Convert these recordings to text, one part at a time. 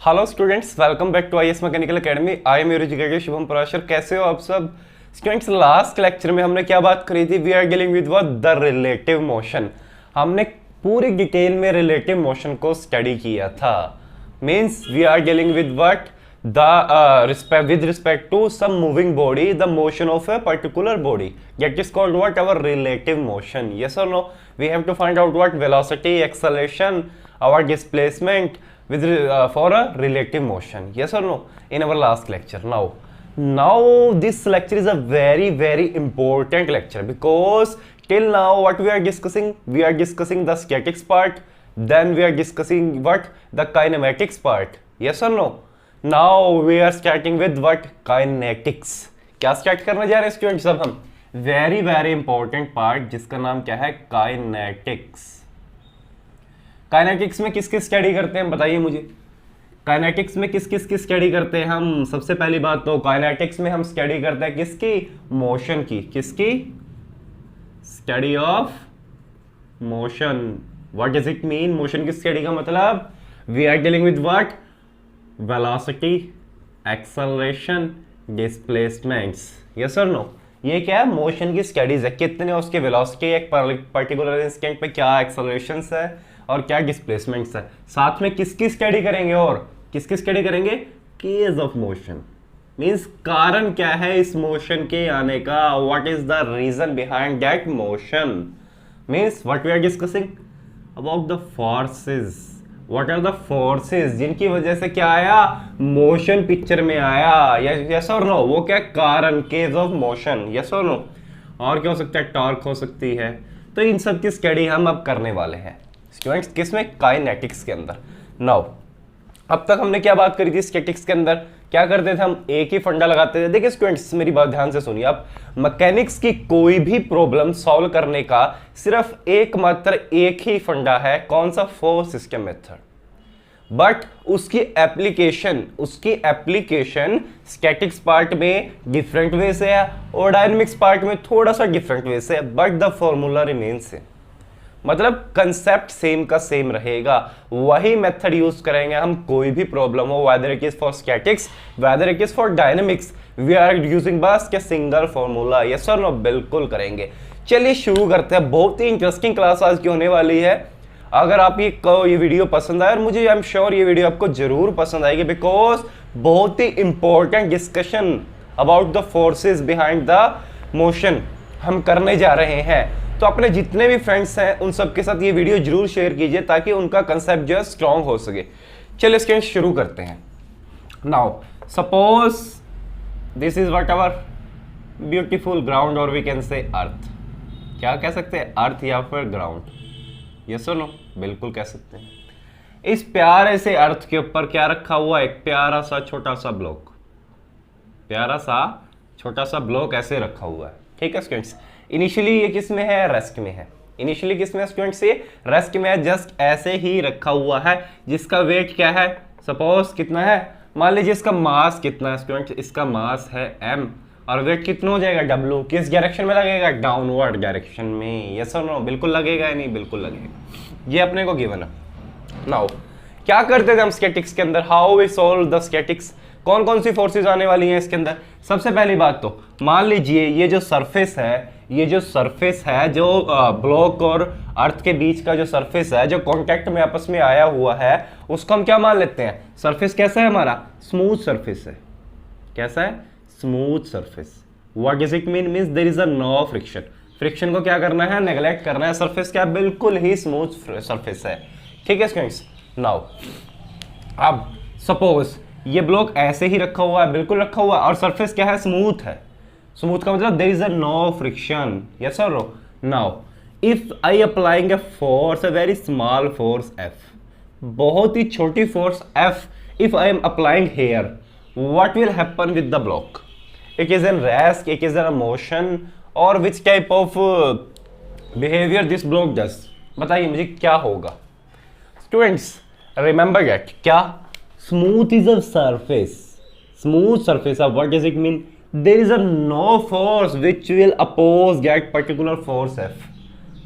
Hello students, welcome back to IAS mechanical academy. I am your educator Shubham Parashar. कैसे हो आप सब स्टूडेंट्स? लास्ट लेक्चर में हमने क्या बात करी थी? We are dealing with what the relative motion. हमने पूरी डिटेल में रिलेटिव मोशन को स्टडी किया था। Means we are dealing with what the with respect to some moving body, the motion of a particular body, that is called what? Our relative motion. Yes or no? We have to find out what velocity, acceleration, our displacement with for a relative motion. Yes or no? In our last lecture. Now this lecture is a very important lecture, because till now what we are discussing? We are discussing the statics part, then we are discussing what? The kinematics part. Yes or no? Now we are starting with what? Kinetics. क्या start करने जा रहे हैं students? अब हम very important part जिसका नाम क्या है? काइनेटिक्स। काइनेटिक्स में किस किस स्टडी करते हैं बताइए मुझे। काइनेटिक्स में किस किस की स्टडी करते हैं हम? सबसे पहली बात तो काइनेटिक्स में हम स्टडी करते हैं किसकी? मोशन की। किसकी? Study of motion. What does it mean? Motion की स्टडी का मतलब we are dealing with what? Velocity, acceleration, displacements. Yes और नो? ये क्या है? मोशन की स्टडीज है। कितने उसके वेलोसिटी एक पर्टिकुलर इंस्टेंट पे क्या एक्सेलरेशंस है और क्या डिस्प्लेसमेंट्स है। साथ में किसकी स्टडी करेंगे? और किसकी स्टडी करेंगे? Cage of motion. मींस कारण क्या है इस मोशन के आने का? What is the reason behind that motion? Means what we are discussing about the forces. What are the forces जिनकी वजह से क्या आया? मोशन पिक्चर में आया। यस और नो? वो क्या? कारण, केज ऑफ मोशन। यस और नो? और क्या हो सकता है? टॉर्क हो सकती है। तो इन सब की स्टडी हम अब करने वाले हैं स्टूडेंट्स। किसमें? काइनेटिक्स के अंदर। नाउ अब तक हमने क्या बात करी थी स्टैटिक्स के अंदर? क्या करते थे हम? एक ही फंडा लगाते थे। देखिए स्टूडेंट्स, मेरी बात ध्यान से सुनिए आप। मैकेनिक्स की कोई भी प्रॉब्लम सॉल्व करने का सिर्फ एक ही फंडा है। कौन सा? Force system method. बट उसकी एप्लीकेशन स्टैटिक्स पार्ट में डिफरेंट वे से है और डायनेमिक्स पार्ट में थोड़ा सा डिफरेंट वे से है, but the formula remain same. मतलब कंसेप्ट सेम का सेम रहेगा। वही मेथड यूज करेंगे हम कोई भी प्रॉब्लम हो, whether it is for statics, whether it is for dynamics. We are using बस क्या? Single formula. यस और नो? बिल्कुल करेंगे। चलिए शुरू करते हैं। बहुत ही इंटरेस्टिंग क्लास आज की होने वाली है। अगर आप ये वीडियो पसंद आए, और मुझे आई एम श्योर ये वीडियो आपको जरूर पसंद आएगी, बिकॉज बहुत ही important discussion about the forces behind the motion हम करने जा रहे हैं। तो अपने जितने भी फ्रेंड्स हैं उन सबके साथ ये वीडियो जरूर शेयर कीजिए ताकि उनका कंसेप्ट जो है स्ट्रॉन्ग हो सके। चलिए स्टूडेंट्स शुरू करते हैं। Now suppose this is what our beautiful ground, और वी कैन से अर्थ। क्या कह सकते हैं? अर्थ या फिर ग्राउंड। यस और नो? बिल्कुल कह सकते हैं। इस प्यारे से अर्थ के ऊपर क्या रखा हुआ है? एक प्यारा सा छोटा सा ब्लॉक। प्यारा सा छोटा सा ब्लॉक ऐसे रखा हुआ है। ठीक है स्टूडेंट्स? इनिशियली ये किस में है? रेस्ट में है। इनिशियली किस में है स्टूडेंट्स? ये रेस्ट में है। जस्ट ऐसे ही रखा हुआ है, जिसका वेट क्या है? सपोज कितना है? मान लीजिए इसका मास कितना है स्टूडेंट्स? इसका मास है m और वेट कितना हो जाएगा? w। किस डायरेक्शन में लगेगा? डाउनवर्ड डायरेक्शन में। यस और नो? बिल्कुल लगेगा या नहीं? बिल्कुल लगेगा। ये अपने को गिवन है। नाउ क्या करते थे हम स्टैटिक्स के अंदर? How we solve the statics? कौन कौन सी फोर्सेज आने वाली हैं इसके अंदर? सबसे पहली बात तो मान लीजिए ये जो सरफेस है, जो ब्लॉक और अर्थ के बीच का जो सरफेस है, जो कांटेक्ट में आपस में आया हुआ है, उसको हम क्या मान लेते हैं? सरफेस कैसा है हमारा? स्मूथ सरफेस है। कैसा है? Smooth surface. What does it mean? Means there is a no friction. Friction को क्या करना है? नेग्लेक्ट करना है। सरफेस क्या? बिल्कुल ही स्मूथ सरफेस है। ठीक है स्टूडेंट्स? नाउ अब सपोज ये ब्लॉक ऐसे ही रखा हुआ है, बिल्कुल रखा हुआ है, और सरफेस क्या है? स्मूथ है। स्मूथ का मतलब there is a no friction. Yes और no? Now if I applying a force, a very small force F, बहुत ही छोटी force F, if I am applying here, what will happen with the block? It is in rest, it is in motion, और which type of behaviour this block does? बताइए मुझे क्या होगा students? Remember that क्या? Smooth is a surface. Smooth surface. What does it mean? There is a no force which will oppose that particular force F.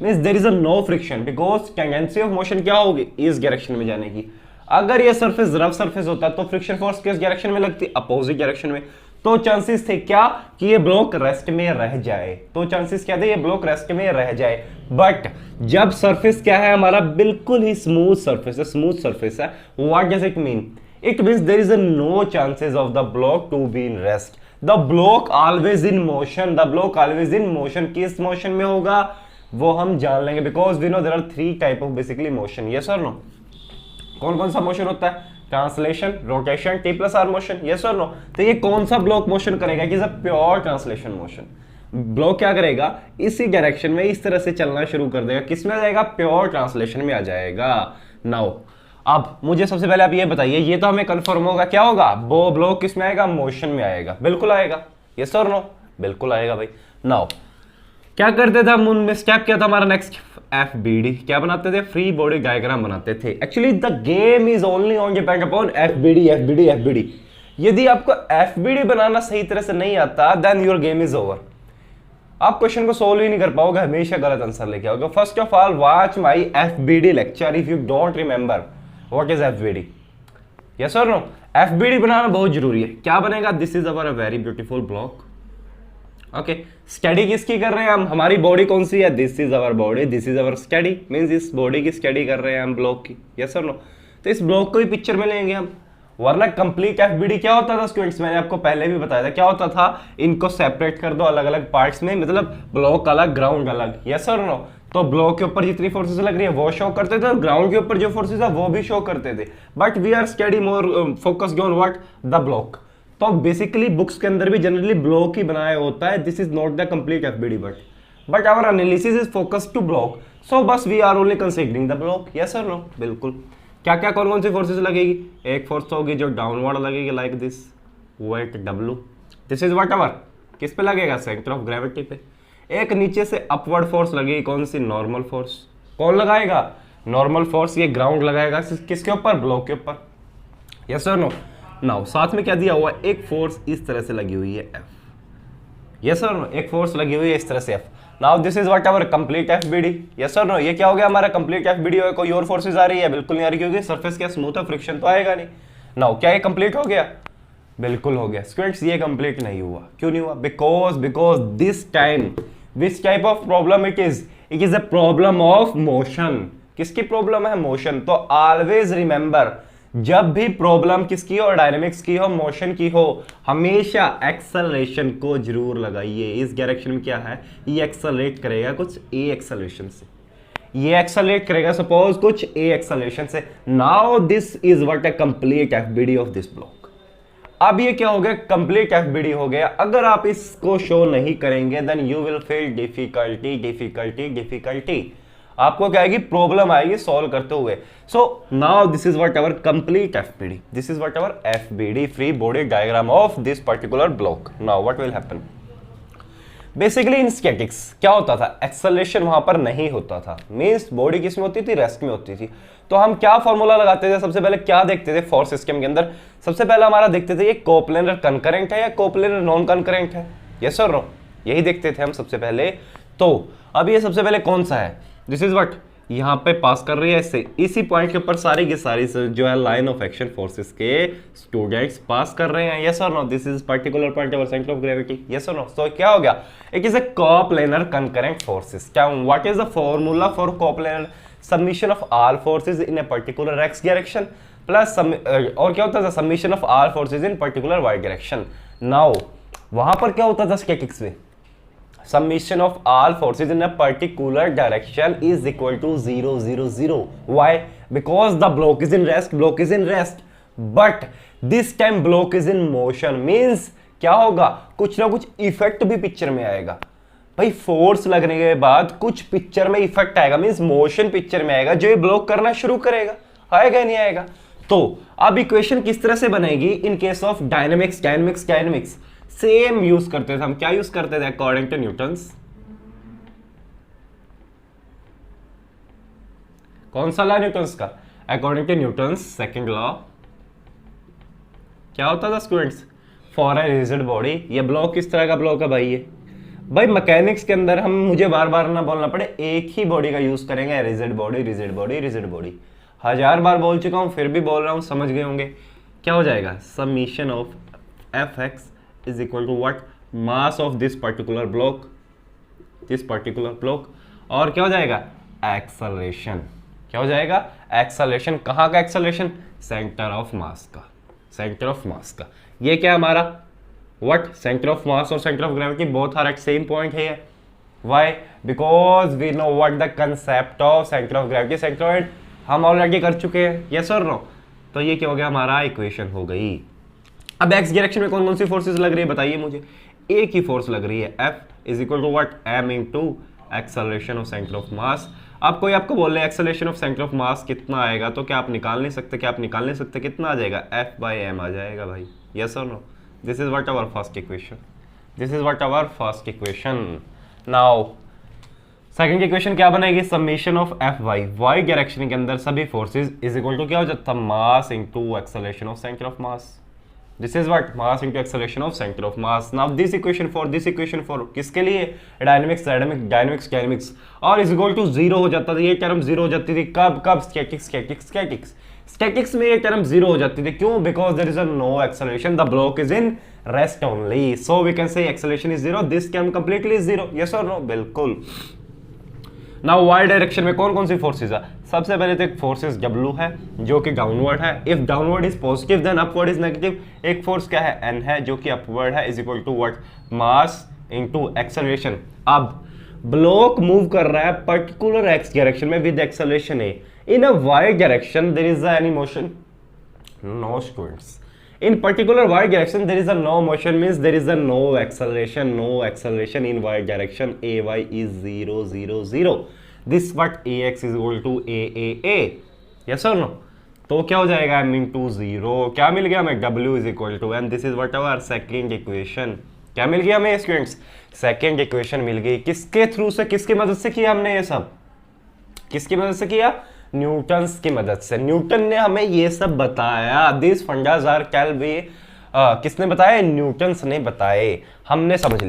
Means there is a no friction because tendency of motion क्या होगी? इस direction में जाने की। अगर ये surface rough surface होता तो फ्रिक्शन फोर्स किस डायरेक्शन में लगती, अपोजिट डायरेक्शन में। तो चांसेस थे क्या कि ये ब्लॉक रेस्ट में रह जाए, तो चांसेस क्या थे ये ब्लॉक रेस्ट में रह जाए। बट जब सरफेस क्या है हमारा बिल्कुल ही स्मूथ सरफेस है, स्मूथ सरफेस है, what does it mean, it means there is no chances of the block to be in rest, the block always in motion, the block always in motion. किस motion में होगा वो हम जान लेंगे, because we know there are 3 type of basically motion, yes और no. कौन कौन सा मोशन होता है, translation, rotation, T plus R motion, yes और नो। तो ये कौन सा ब्लॉक मोशन करेगा, कि प्योर ट्रांसलेशन मोशन। ब्लॉक क्या करेगा, इसी डायरेक्शन में इस तरह से चलना शुरू कर देगा, किसमें आ जाएगा, प्योर ट्रांसलेशन में आ जाएगा। नाउ अब मुझे सबसे पहले आप ये बताइए, ये तो हमें कंफर्म होगा क्या होगा, वो ब्लॉक किस में आएगा, मोशन में आएगा, बिल्कुल आएगा, यस और नो, बिल्कुल आएगा भाई। नाउ क्या करते थे हम, उनमें स्टेप क्या था हमारा नेक्स्ट, FBD क्या बनाते थे, फ्री बॉडी डायग्राम बनाते थे। Actually the game is only on depend upon FBD FBD FBD। यदि आपको FBD बनाना सही तरह से नहीं आता then your game is over, आप क्वेश्चन को सोल्व ही नहीं कर पाओगे, हमेशा गलत आंसर लेके आओगे। First of all watch my FBD lecture if you don't remember what is FBD, yes और नो। FBD बनाना बहुत जरूरी है। क्या बनेगा, this is our very beautiful block, okay. Study किसकी कर रहे हैं हम, हमारी बॉडी कौन सी है, this is our body, this is our study, means इस बॉडी की स्टडी कर रहे हैं हम ब्लॉक की, यस और नो। तो इस ब्लॉक को ही पिक्चर में लेंगे हम, वरना कंप्लीट FBD क्या होता था स्टूडेंट्स, मैंने आपको पहले भी बताया था क्या होता था, इनको सेपरेट कर दो अलग अलग पार्ट्स में, मतलब ब्लॉक अलग ग्राउंड अलग, यस और नो। तो ब्लॉक के ऊपर जितनी फोर्सेस लग रही है वो शो करते थे और ग्राउंड के ऊपर जो फोर्सेस है वो भी शो करते थे, but we are study more focused on what, the block. तो बेसिकली बुक्स के अंदर भी जनरली ब्लॉक ही बनाया होता है, this is not the complete FBD but our analysis is focused to block, so बस we are only considering the block, yes और नो, बिल्कुल। क्या क्या कौन कौन सी फोर्सेस लगेगी, एक फोर्स होगी जो डाउनवर्ड लगेगी like this, weight W, this is whatever, किस पे लगेगा, सेंटर ऑफ ग्रेविटी पे। एक नीचे से अपवर्ड फोर्स लगेगी, कौन सी, नॉर्मल फोर्स। कौन लगाएगा, नॉर्मल फोर्स, ये ग्राउंड लगाएगा किसके ऊपर, ब्लॉक के ऊपर, यस और नो। नाउ साथ में क्या दिया हुआ है, एक फोर्स इस तरह से लगी हुई है F, यस और नो, एक फोर्स लगी हुई है इस तरह से F। Now this is what our complete FBD, yes और नो। ये क्या हो गया हमारा कंप्लीट FBD, हो कोई और फोर्सेस आ रही है, बिल्कुल नहीं आ रही, क्योंकि सरफेस क्या स्मूथ है, फ्रिक्शन तो आएगा नहीं। नाउ क्या ये कंप्लीट हो गया, बिल्कुल हो गया। स्टूडेंट्स ये कंप्लीट नहीं हुआ, क्यों नहीं हुआ, because this time which type of problem it is a problem of motion. किसकी प्रॉब्लम है, मोशन। तो ऑलवेज रिमेंबर, जब भी प्रॉब्लम किसकी हो, डायनेमिक्स की हो, मोशन की हो, हमेशा एक्सेलरेशन को जरूर लगाइए। इस डायरेक्शन में क्या है, ये एक्सेलरेट करेगा कुछ A एक्सेलरेशन से, ये एक्सेलरेट करेगा सपोज कुछ A एक्सेलरेशन से। Now this is what a complete FBD of this block. अब ये क्या हो गया, कंप्लीट FBD हो गया। अगर आप इसको शो नहीं करेंगे then you will feel difficulty difficulty difficulty, आपको क्या आएगी, प्रॉब्लम आएगी सॉल्व करते हुए। So now this is what our complete FBD, this is what our FBD, free body diagram of this particular block. Now what will happen, basically in statics क्या होता था, acceleration वहां पर नहीं होता था, मींस बॉडी किस में होती थी, रेस्ट में होती थी। तो हम क्या फॉर्मूला लगाते थे, सबसे पहले क्या देखते थे फोर्स सिस्टम के अंदर, सबसे पहले हमारा देखते थे ये कोप्लेनर कंकरेंट है या कोप्लेनर नॉन कंकरेंट है, यस और नो, यही देखते थे हम सबसे पहले। तो अब ये सबसे पहले कौन सा है, दिस इज व्हाट, यहाँ पे पास कर रही है इससे, इसी पॉइंट के ऊपर सारी की सारी जो है लाइन ऑफ एक्शन फोर्सेस के स्टूडेंट्स पास कर रहे हैं, यस और no. This is particular point of centre of gravity, yes और नो। सो क्या हो गया, it is a coplanar concurrent forces. क्या, what is the formula for coplanar, submission of all forces in a particular x direction plus और क्या होता था, submission of all forces in particular y direction. Now वहां पर क्या होता था स्टैटिक्स में, summation of all forces in a particular direction is equal to 0 0 0. Why? Because the block is in rest, but this time block is in motion, means क्या होगा, कुछ ना कुछ इफेक्ट भी पिक्चर में आएगा भाई। फोर्स लगने के बाद कुछ पिक्चर में इफेक्ट आएगा, मींस मोशन पिक्चर में आएगा, जो ये ब्लॉक करना शुरू करेगा, आएगा नहीं आएगा। तो अब इक्वेशन किस तरह से बनेगी in case of dynamics, same use करते थे हम, क्या यूज करते थे, अकॉर्डिंग टू न्यूटन्स, कौन सा लॉ न्यूटन्स का, according to Newton's second law. क्या होता था students, for a rigid body, ये ब्लॉक किस तरह का ब्लॉक है भाई, ये भाई मैकेनिक्स के अंदर हम, मुझे बार बार ना बोलना पड़े, एक ही बॉडी का यूज करेंगे, रिजिड बॉडी। 1000 बार बोल चुका हूँ, फिर भी बोल रहा हूँ, समझ गए होंगे। क्या हो जाएगा, summation of F X is equal to what, mass of this particular block, और क्या हो जाएगा, एक्सेलरेशन। क्या हो जाएगा, एक्सेलरेशन। कहाँ का एक्सेलरेशन, सेंटर ऑफ मास का। ये क्या हमारा व्हाट, सेंटर ऑफ मास और centre of gravity both are at same point है। Why, because we know what the concept of centre of gravity, centre of, हम ऑलरेडी कर चुके हैं, यस और नो। तो ये क्या हो गया, हमारा इक्वेशन हो गई। अब एक्स डायरेक्शन में कौन कौन सी फोर्सेस लग रही है बताइए मुझे। एक ही फोर्स लग रही है, F is equal to what, m into acceleration of centre of mass. अब कोई आपको बोल रहे हैं acceleration of centre of mass कितना आएगा, तो क्या आप निकाल नहीं सकते, कितना आ जाएगा, F बाई m आ जाएगा भाई, यस और no. This is what our first equation. Now second equation क्या बनेगी, summation of F Y direction के अंदर सभी फोर्सेस इज इक्वल टू क्या हो जाता है, मास into acceleration of centre of mass. This is what, mass into acceleration of centre of mass. Now this equation for किसके लिए, डायनेमिक्स, और इज इक्वल टू 0 हो जाता था, ये टर्म 0 हो जाती थी। कब स्टैटिक्स में ये टर्म 0 हो जाती थी। क्यों, because there is a no acceleration, the block is in rest only, so we can say acceleration is 0, this term completely 0, yes और नो, बिल्कुल। नाउ वाई डायरेक्शन में कौन कौन सी फोर्सेज है, सबसे पहले तो एक फोर्सेस W है जो कि डाउनवर्ड है, if downward is positive then upward is negative. एक फोर्स क्या है, N है जो कि अपवर्ड है, is equal to what, mass into acceleration. अब ब्लॉक मूव कर रहा है पर्टिकुलर एक्स डायरेक्शन में with acceleration A, in a Y direction there is any motion, no students. In particular y direction there is a no motion, means there is a no acceleration in y direction. Ay is 0 0 0. This what ax is equal to a, yes or no? तो क्या हो जाएगा, m into 0, क्या मिल गया हमें, w is equal to, and this is what our second equation। क्या मिल गया हमें स्टूडेंट्स, सेकेंड इक्वेशन मिल गई। किसके थ्रू से, किसकी मदद से किया हमने ये सब, किसकी मदद से किया, न्यूटन्स की मदद से। न्यूटन ने हमें ये सब बताया, this fundas are call be, किसने बताया, न्यूटन्स ने बताए, हमने समझ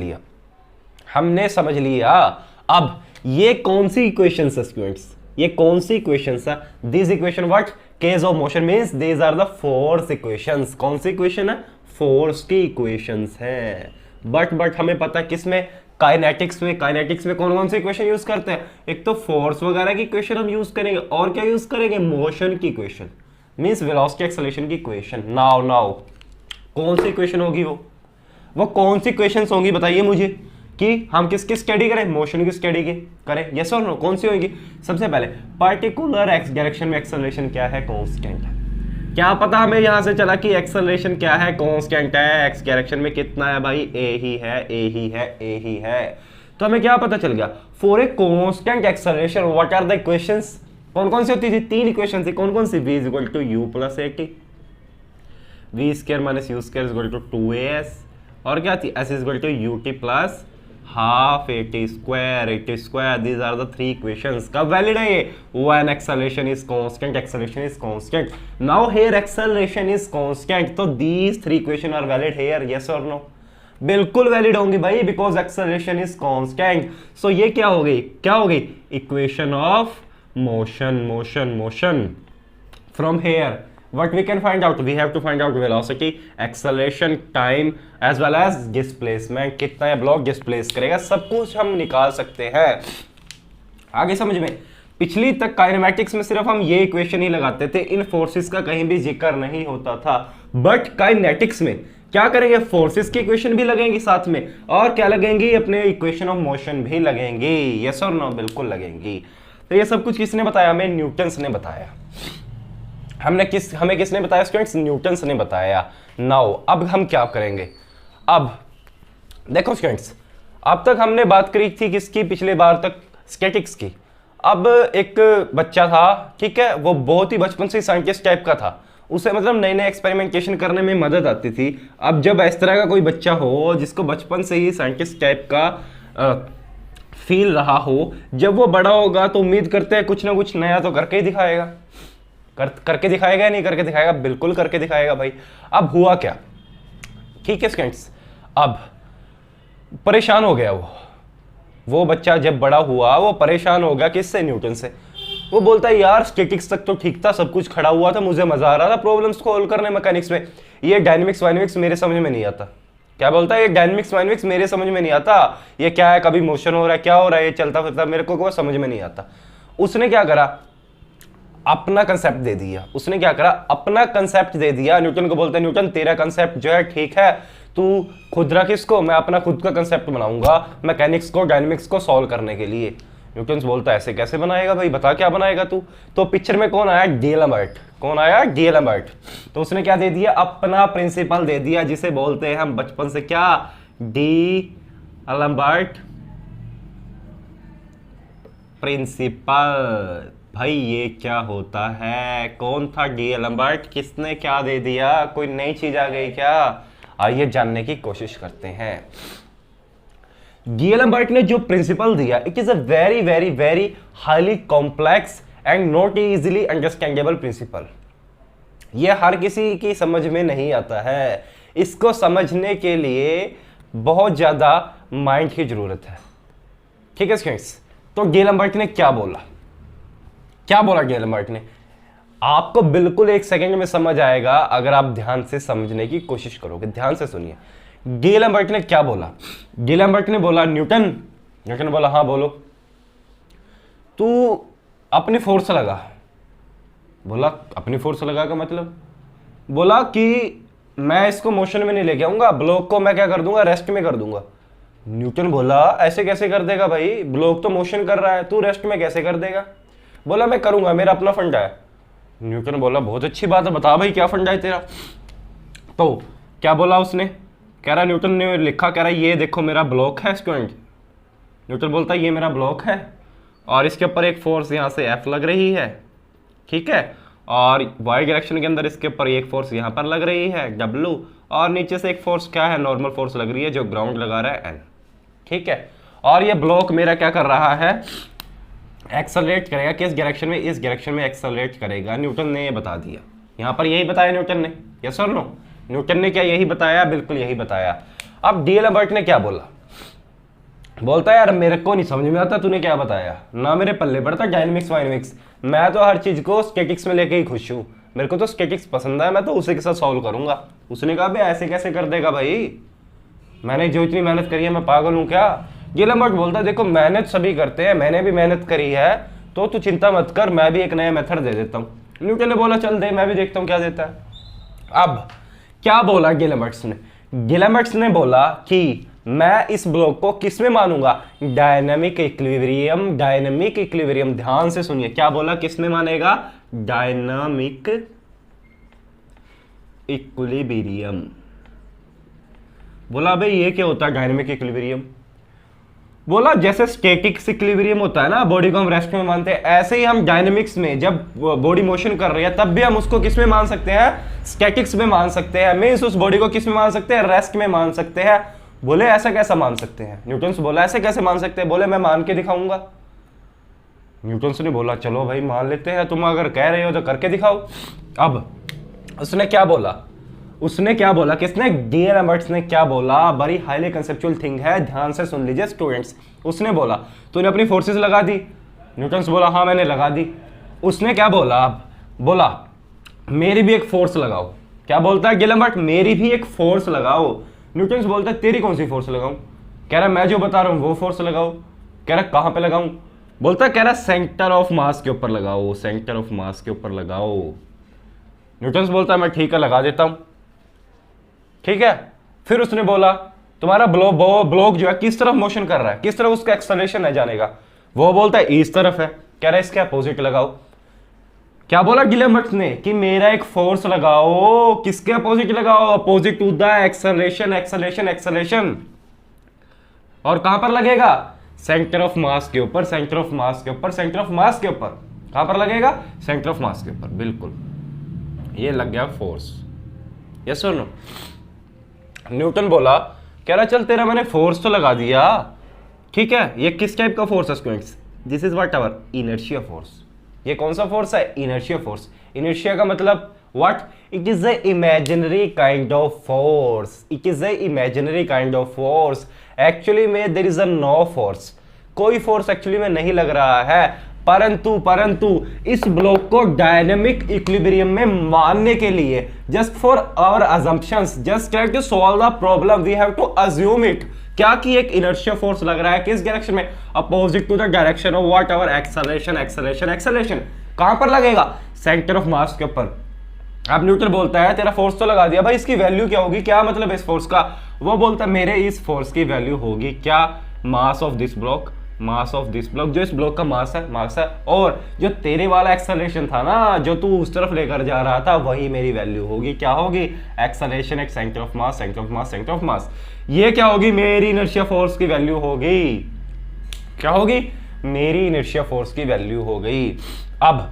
लिया। अब ये कौन सी इक्वेशंस है स्टूडेंट्स, ये कौन सी इक्वेशंस है, this equation what, case of motion means these are the force equations. कौन सी इक्वेशन है, फोर्स की इक्वेशंस है। बट हमें पता है किसमें, काइनेटिक्स में कौन कौन सी इक्वेशन यूज करते हैं, एक तो फोर्स वगैरह की इक्वेशन हम यूज करेंगे, और क्या यूज करेंगे, मोशन की इक्वेशन, मींस वेलोसिटी एक्सेलरेशन की इक्वेशन। नाउ कौन सी इक्वेशन होगी, वो कौन सी इक्वेशंस होंगी बताइए मुझे, कि हम किसकी स्टडी करें, मोशन की स्टडी करें, यस और नो। कौन सी होगी, सबसे पहले पर्टिकुलर एक्स डायरेक्शन में एक्सेलरेशन क्या है, कांस्टेंट है। क्या पता हमें यहां से चला कि एक्सेलरेशन क्या है, कांस्टेंट है, एक्स डायरेक्शन में कितना है भाई, ए ही है। तो हमें क्या पता चल गया, for a constant acceleration what are the equations, कौन कौन सी होती थी, तीन इक्वेशन थी, कौन कौन सी, v is equal to u plus at, v square minus u square is equal to 2as, और क्या थी, s इज इक्वल टू ut plus half at square, these are the three equations। कब वैलिड है ये, when acceleration is constant, now here acceleration is constant, तो these three equation are valid here, yes or no, बिल्कुल valid होंगी भाई, because acceleration is constant। so ये क्या हो गई, equation of motion। from here what we can find out, we have to find out velocity, acceleration, time as well as displacement, कितना ये block displace करेगा, सब कुछ हम निकाल सकते हैं। आगे समझ में, पिछली तक काइनेमैटिक्स में सिर्फ हम ये इक्वेशन ही लगाते थे, इन फोर्सेस का कहीं भी जिक्र नहीं होता था। बट काइनेटिक्स में क्या करेंगे, फोर्सेस की इक्वेशन भी लगेंगी साथ में, और क्या लगेंगी, अपने इक्वेशन ऑफ मोशन भी लगेंगी, यस और नो, बिल्कुल लगेंगी। तो ये सब कुछ किसने बताया, हमें न्यूटन्स ने बताया। हमें किसने बताया स्टूडेंट्स, न्यूटन्स ने बताया। नाउ अब हम क्या करेंगे, अब देखो स्टूडेंट्स, अब तक हमने बात करी थी किसकी, पिछले बार तक स्टैटिक्स की। अब एक बच्चा था, ठीक है, वो बहुत ही बचपन से साइंटिस्ट टाइप का था, उसे मतलब नए नए एक्सपेरिमेंटेशन करने में मदद आती थी। अब जब इस तरह का कोई बच्चा हो जिसको बचपन से ही साइंटिस्ट टाइप का फील रहा हो, जब वो बड़ा होगा तो उम्मीद करते हैं कुछ ना कुछ नया तो करके ही दिखाएगा। करके दिखाएगा या नहीं करके दिखाएगा, बिल्कुल करके दिखाएगा भाई। अब हुआ क्या, ठीक है स्टूडेंट्स, अब परेशान हो गया वो बच्चा, जब बड़ा हुआ वो परेशान हो गया, किससे, न्यूटन से। वो बोलता है यार स्टैटिक्स तक तो ठीक था, सब कुछ खड़ा हुआ था, मुझे मजा आ रहा था प्रॉब्लम्स को हल करने मैकेनिक्स में, ये डायनेमिक्स वाइनेमिक्स मेरे समझ में नहीं आता। क्या बोलता है, ये डायनेमिक्स वाइनेमिक्स मेरे समझ में नहीं आता, ये क्या है, कभी मोशन हो रहा है, क्या हो रहा है, ये चलता फिरता, मेरे को समझ में नहीं आता। उसने क्या करा, अपना कंसेप्ट दे दिया। उसने क्या करा, अपना कंसेप्ट दे दिया। न्यूटन को बोलते हैं न्यूटन तेरा कंसेप्ट जो है ठीक है, तू खुद रख इसको, मैं अपना खुद का कंसेप्ट बनाऊंगा मैकेनिक्स को डायनेमिक्स को सॉल्व करने के लिए। न्यूटन बोलता है ऐसे कैसे बनाएगा भाई, बता क्या बनाएगा तू। तो पिक्चर में कौन आया, डीएलएम्बर्ट। कौन आया, डीएलएम्बर्ट। तो उसने क्या दे दिया, अपना प्रिंसिपल दे दिया, जिसे बोलते हैं हम बचपन से क्या, डीएलएम्बर्ट प्रिंसिपल। भाई ये क्या होता है, कौन था डीएलएम्बर्ट, किसने क्या दे दिया, कोई नई चीज आ गई क्या, आइए जानने की कोशिश करते हैं। डीएलएम्बर्ट ने जो प्रिंसिपल दिया, it is a very very very highly complex and not easily understandable principle. ये हर किसी की समझ में नहीं आता है, इसको समझने के लिए बहुत ज्यादा माइंड की जरूरत है। ठीक है स्टूडेंट्स, तो डीएलएम्बर्ट ने क्या बोला, क्या बोला डीएलएम्बर्ट ने, आपको बिल्कुल एक सेकंड में समझ आएगा अगर आप ध्यान से समझने की कोशिश करोगे। ध्यान से सुनिए, डीएलएम्बर्ट ने क्या बोला। डीएलएम्बर्ट ने बोला, न्यूटन। न्यूटन बोला हाँ बोलो। तू अपनी फोर्स लगा। बोला अपनी फोर्स लगा का मतलब, बोला कि मैं इसको मोशन में नहीं लेके आऊंगा, ब्लॉक को मैं क्या कर दूंगा, रेस्ट में कर दूंगा। न्यूटन बोला ऐसे कैसे कर देगा भाई, ब्लॉक तो मोशन कर रहा है, तू रेस्ट में कैसे कर देगा। बोला मैं करूंगा, मेरा अपना फंडा है। न्यूटन बोला बहुत अच्छी बात है, बता भाई क्या फंडा है तेरा। तो क्या बोला उसने, कह रहा, न्यूटन ने लिखा, कह रहा ये देखो मेरा ब्लॉक है स्टूडेंट। न्यूटन बोलता है ये मेरा ब्लॉक है और इसके ऊपर एक फोर्स यहाँ से F लग रही है, ठीक है, और वाई डायरेक्शन के अंदर इसके ऊपर एक फोर्स यहाँ पर लग रही है W, और नीचे से एक फोर्स क्या है, नॉर्मल फोर्स लग रही है जो ग्राउंड लगा रहा है N, ठीक है। और ये ब्लॉक मेरा क्या कर रहा है, एक्सेलरेट करेगा, किस डायरेक्शन में, इस डायरेक्शन में एक्सेलरेट करेगा। न्यूटन ने ये बता दिया, यहाँ पर यही बताया न्यूटन ने, यस और नो। न्यूटन ने क्या यही बताया, बिल्कुल यही बताया। अब डीएलएम्बर्ट ने क्या बोला, बोलता है यार मेरे को नहीं समझ में आता तूने क्या बताया, ना मेरे पल्ले पड़ता डायनेमिक्स वाइनेमिक्स, मैं तो हर चीज को स्टैटिक्स में लेके ही खुश हूँ, मेरे को तो स्टैटिक्स पसंद है, मैं तो उसी के साथ सॉल्व करूंगा। उसने कहा भाई ऐसे कैसे कर देगा भाई, मैंने जो इतनी मेहनत करी है मैं पागल हूँ क्या। डीएलएम्बर्ट बोलता है देखो मेहनत सभी करते हैं, मैंने भी मेहनत करी है, तो तू चिंता मत कर, मैं भी एक नया मेथड दे देता हूँ। न्यूटन ने बोला चल दे, मैं भी देखता हूँ क्या देता है। अब क्या बोला डीएलएम्बर्ट ने, डीएलएम्बर्ट ने बोला कि मैं इस ब्लॉक को किस में मानूंगा, डायनामिक इक्विलिब्रियम। डायनामिक इक्विलिब्रियम, ध्यान से सुनिए, क्या बोला, किस में मानेगा, डायनामिक इक्विलिब्रियम। बोला भाई ये क्या होता है डायनामिक इक्विलिब्रियम। बोला जैसे स्टैटिक इक्विलिब्रियम होता है ना, बॉडी को हम रेस्ट में मानते हैं, ऐसे ही हम डायनेमिक्स में जब बॉडी मोशन कर रही है तब भी हम उसको किस में मान सकते हैं, स्टैटिक्स में मान सकते हैं। मींस उस बॉडी को किस में मान सकते हैं, रेस्ट में मान सकते हैं। बोले ऐसा कैसा मान सकते हैं, न्यूटन से बोला ऐसे कैसे मान सकते हैं, बोले मैं मान के दिखाऊंगा। न्यूटन ने बोला चलो भाई मान लेते हैं, तुम अगर कह रहे हो तो करके दिखाओ। अब उसने क्या बोला, उसने क्या बोला, किसने, डीएलएम्बर्ट ने क्या बोला, बड़ी हाईली कंसेप्चुअल थिंग है, ध्यान से सुन लीजिए स्टूडेंट्स। उसने बोला तूने अपनी फोर्सेस लगा दी। न्यूटन से बोला हाँ मैंने लगा दी। उसने क्या बोला, अब बोला मेरी भी एक फोर्स लगाओ। क्या बोलता है डीएलएम्बर्ट, मेरी भी एक फोर्स लगाओ। न्यूटन से बोलता है तेरी कौन सी फोर्स लगाऊं। कह रहा मैं जो बता रहा हूं वो फोर्स लगाओ। कह रहा कहां पे लगाऊं, बोलता कह रहा सेंटर ऑफ मास के ऊपर लगाओ, सेंटर ऑफ मास के ऊपर लगाओ। न्यूटन से बोलता है मैं ठीक है लगा देता हूं, ठीक है। फिर उसने बोला तुम्हारा ब्लॉक जो है किस तरफ मोशन कर रहा है, किस तरफ उसका एक्सेलरेशन है जाने का, वो बोलता है इस तरफ है। कह रहा है इसके अपोजिट लगाओ। क्या बोला डीएलएम्बर्ट ने कि मेरा एक फोर्स लगाओ, किसके अपोजिट लगाओ, opposite to the acceleration, acceleration, acceleration. और कहां पर लगेगा, सेंटर ऑफ मास के ऊपर, सेंटर ऑफ मास के ऊपर, सेंटर ऑफ मास के ऊपर। कहां पर लगेगा, सेंटर ऑफ मास के ऊपर, बिल्कुल ये लग गया फोर्स, यस और नो। न्यूटन बोला, कह रहा चल तेरा मैंने फोर्स तो लगा दिया, ठीक है, ये किस टाइप का फोर्स है students, this is what our inertia force. ये कौन सा फोर्स है, इनर्शिया फोर्स। इनर्शिया का मतलब what, it is a imaginary kind of force, it is a imaginary kind of force. Actually में there is a no force, कोई force actually में नहीं लग रहा है, परंतु परंतु इस ब्लॉक को डायनेमिक इक्विलिब्रियम में मानने के लिए just for our assumptions, just try to solve the problem, we have to assume it, क्या कि एक इनर्शिया फोर्स लग रहा है किस डायरेक्शन में, opposite to the direction of whatever acceleration acceleration acceleration. कहां पर लगेगा, सेंटर ऑफ मास के ऊपर। अब न्यूटन बोलता है तेरा फोर्स तो लगा दिया भाई, इसकी वैल्यू क्या होगी, क्या मतलब इस फोर्स का, वो बोलता है मेरे इस फोर्स की वैल्यू होगी क्या, मास of this block, mass of this block, जो इस ब्लॉक का मास है, और जो तेरे वाला एक्सेलरेशन था ना जो तू उस तरफ लेकर जा रहा था, वही मेरी वैल्यू होगी, क्या होगी, एक्सेलरेशन एक centre of mass, centre of mass, centre of mass. ये क्या होगी, मेरी इनर्शिया फोर्स की वैल्यू होगी, क्या होगी, मेरी इनर्शिया फोर्स की वैल्यू हो गई। अब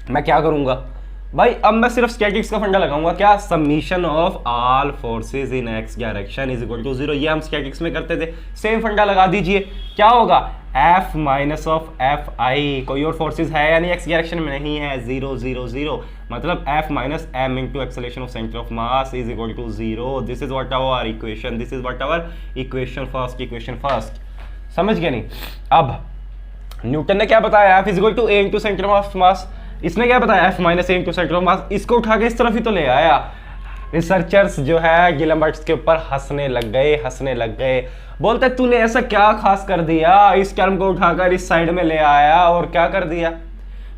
मैं क्या करूंगा भाई, अब मैं सिर्फ स्टैटिक्स का फंडा लगाऊंगा, क्या, summation of all forces in X direction is equal to 0, ये हम स्टैटिक्स में करते थे, सेम फंडा लगा दीजिए, क्या होगा, F minus of F I, कोई और फोर्सेस है यानी एक्स डायरेक्शन में नहीं है, 0 0 0, मतलब F minus M into acceleration of centre of mass is equal to 0, this is what our equation, this is what our equation first, समझ गए नहीं। अब न्यूटन ने क्या बताया, F is equal to A into centre of mass, इसने क्या बताया, F minus A into centre of mass, इसको उठा के इस तरफ ही तो ले आया। रिसर्चर्स जो है गिलबर्ट्स के ऊपर हंसने लग गए, बोलते तूने ऐसा क्या खास कर दिया, इस टर्म को उठाकर इस साइड में ले आया और क्या कर दिया।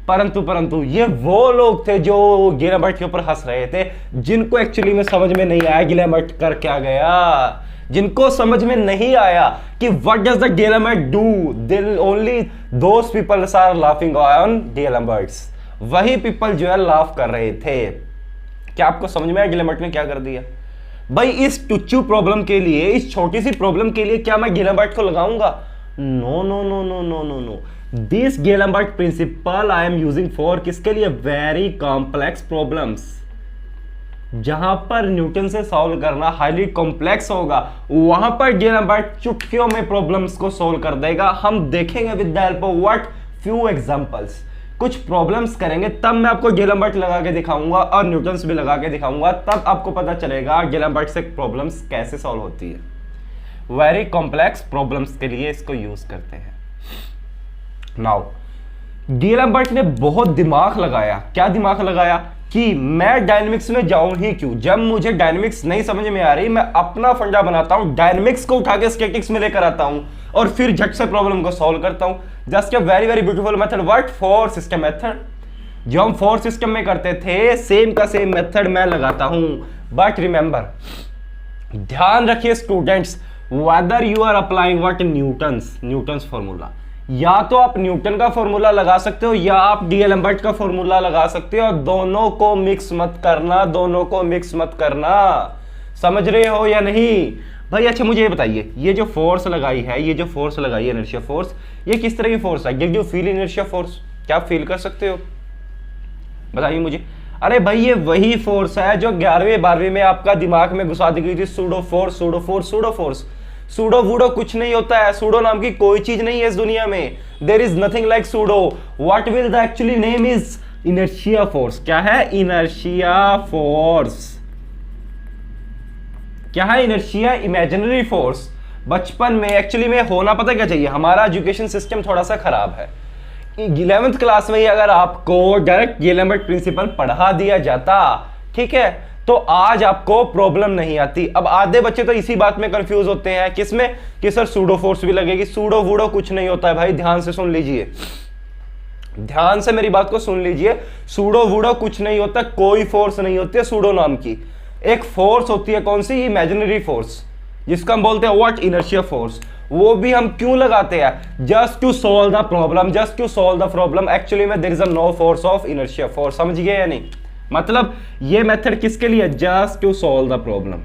परंतु ये वो लोग थे जो गिलबर्ट के ऊपर हंस रहे थे, जिनको एक्चुअली में समझ में नहीं आया गिलबर्ट कर क्या गया, जिनको समझ में नहीं आया कि what does the Gilbert do, दिल only those peoples are laughing on Gilberts, वही पीपल जो है लाफ कर रहे थे। क्या आपको समझ में आया गिलबर्ट ने क्या कर दिया भाई, इस टुच्चू प्रॉब्लम के लिए, इस छोटी सी प्रॉब्लम के लिए क्या मैं गिलबर्ट को लगाऊंगा, no no no no no no no, this Gilbert principle I am using for किसके लिए, वेरी कॉम्प्लेक्स प्रॉब्लम्स, जहां पर न्यूटन से सॉल्व करना हाईली कॉम्प्लेक्स होगा, वहां पर गिलबर्ट चुटकियों में प्रॉब्लम्स को सॉल्व कर देगा। हम देखेंगे with the help of what, few examples, कुछ प्रॉब्लम्स करेंगे, तब मैं आपको गिलबर्ट लगा के दिखाऊंगा और न्यूटन्स भी लगा के दिखाऊंगा, तब आपको पता चलेगा गिलबर्ट से प्रॉब्लम्स कैसे सॉल्व होती है। वेरी कॉम्प्लेक्स प्रॉब्लम्स के लिए इसको यूज करते हैं। नाउ गिलबर्ट ने बहुत दिमाग लगाया, क्या दिमाग लगाया कि मैं डायनेमिक्स में जाऊं ही क्यों, जब मुझे डायनेमिक्स नहीं समझ में आ रही, मैं अपना फंडा बनाता हूं, डायनेमिक्स को उठा के स्टैटिक्स में लेकर आता हूं और फिर झट से प्रॉब्लम को सॉल्व करता हूं। Just a very very beautiful method, what, force system method, जो हम फोर्स सिस्टम में करते थे सेम का सेम मेथड मैं लगाता हूं। बट रिमेंबर, ध्यान रखिए students, whether you are applying what, Newton's formula, या तो आप न्यूटन का फॉर्मूला लगा सकते हो या आप गिलबर्ट का फॉर्मूला लगा सकते हो, दोनों को मिक्स मत करना, समझ रहे हो या नहीं भाई। अच्छा मुझे ये बताइए, ये जो फोर्स लगाई है इनर्शिया फोर्स, ये किस तरह की फोर्स है, did you feel inertia force, क्या आप फील कर सकते हो, बताइए मुझे। अरे भाई ये वही फोर्स है जो 11वीं 12वीं में आपका दिमाग में घुसा दी गई थी, सूडो फोर्स। सूडो वूडो कुछ नहीं होता है, सूडो नाम की कोई चीज नहीं है इस दुनिया में, there is nothing like pseudo. What will the actually name is inertia force, क्या है, इनर्शिया फोर्स, क्या है, इनर्शिया इमेजिनरी फोर्स। बचपन में एक्चुअली में होना पता क्या चाहिए, हमारा एजुकेशन सिस्टम थोड़ा सा खराब है। 11वीं क्लास में ही अगर आपको डायरेक्ट गिलबर्ट प्रिंसिपल पढ़ा दिया जाता, ठीक है, तो आज आपको प्रॉब्लम नहीं आती। अब आधे बच्चे तो इसी बात में कंफ्यूज होते हैं, किसमें, कि सर सूडो फोर्स भी लगेगी, सूडो वूडो कुछ नहीं होता है भाई, ध्यान से सुन लीजिए, ध्यान से मेरी बात को सुन लीजिए, सूडो वूडो कुछ नहीं होता, कोई फोर्स नहीं होती है सूडो नाम की, एक फोर्स होती है, कौन सी, इमेजिनरी फोर्स, जिसका हम बोलते हैं व्हाट, इनर्शिया फोर्स। वो भी हम क्यों लगाते हैं, just to solve the problem, actually में there is no force of inertia force, समझ गए या नहीं। मतलब ये मेथड किसके लिए, just to solve the problem,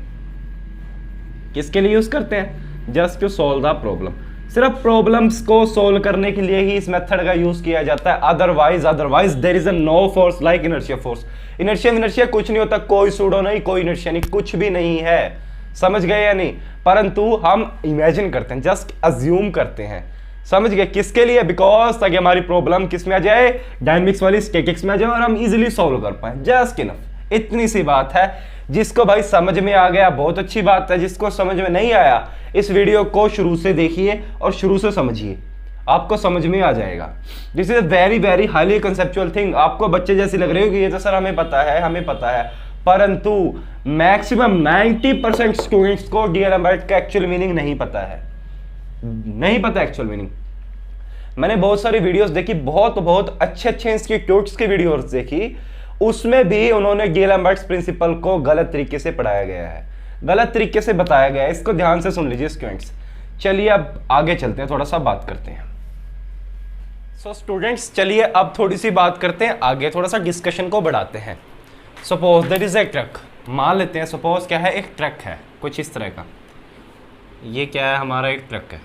किसके लिए यूज करते हैं, just to solve the problem, सिर्फ प्रॉब्लम्स को सॉल्व करने के लिए ही इस मेथड का यूज किया जाता है। Otherwise there is no force like inertia force. Inertia कुछ नहीं होता, कोई सूडो नहीं, कोई इनर्शिया नहीं, कुछ भी नहीं है, समझ गए या नहीं। परंतु हम इमेजिन करते हैं, जस्ट अज्यूम करते हैं, समझ गए, किसके लिए, बिकॉज ताकि हमारी प्रॉब्लम किस में आ जाए, डायनेमिक्स वाली स्टैटिक्स में आ जाए और हम इजीली सॉल्व कर पाए, जस्ट इनफ। इतनी सी बात है, जिसको भाई समझ में आ गया बहुत अच्छी बात है, जिसको समझ में नहीं आया इस वीडियो को शुरू से देखिए और शुरू से समझिए। आपको समझ में आ जाएगा। This is a very very highly conceptual thing. आपको बच्चे जैसी लग रही हो कि ये तो सर हमें पता है, हमें पता है, परंतु मैक्सिमम 90% स्टूडेंट्स को डीएलएमआर का एक्चुअल मीनिंग नहीं पता है, नहीं पता एक्चुअल मीनिंग। मैंने बहुत सारी वीडियोस देखी, बहुत बहुत अच्छे अच्छे इंस्टीट्यूट्स की वीडियोस देखी, उसमें भी उन्होंने डीएलएमआर प्रिंसिपल को गलत तरीके से पढ़ाया गया है, गलत तरीके से बताया गया है। इसको ध्यान से सुन लीजिए स्टूडेंट्स। चलिए अब आगे चलते हैं, थोड़ा सा बात करते हैं। सो स्टूडेंट्स चलिए अब थोड़ी सी बात करते हैं आगे, थोड़ा सा डिस्कशन को बढ़ाते हैं। Suppose that is a truck, मान लेते हैं सपोज क्या है, एक ट्रक है कुछ इस तरह का। ये क्या है, हमारा एक ट्रक है।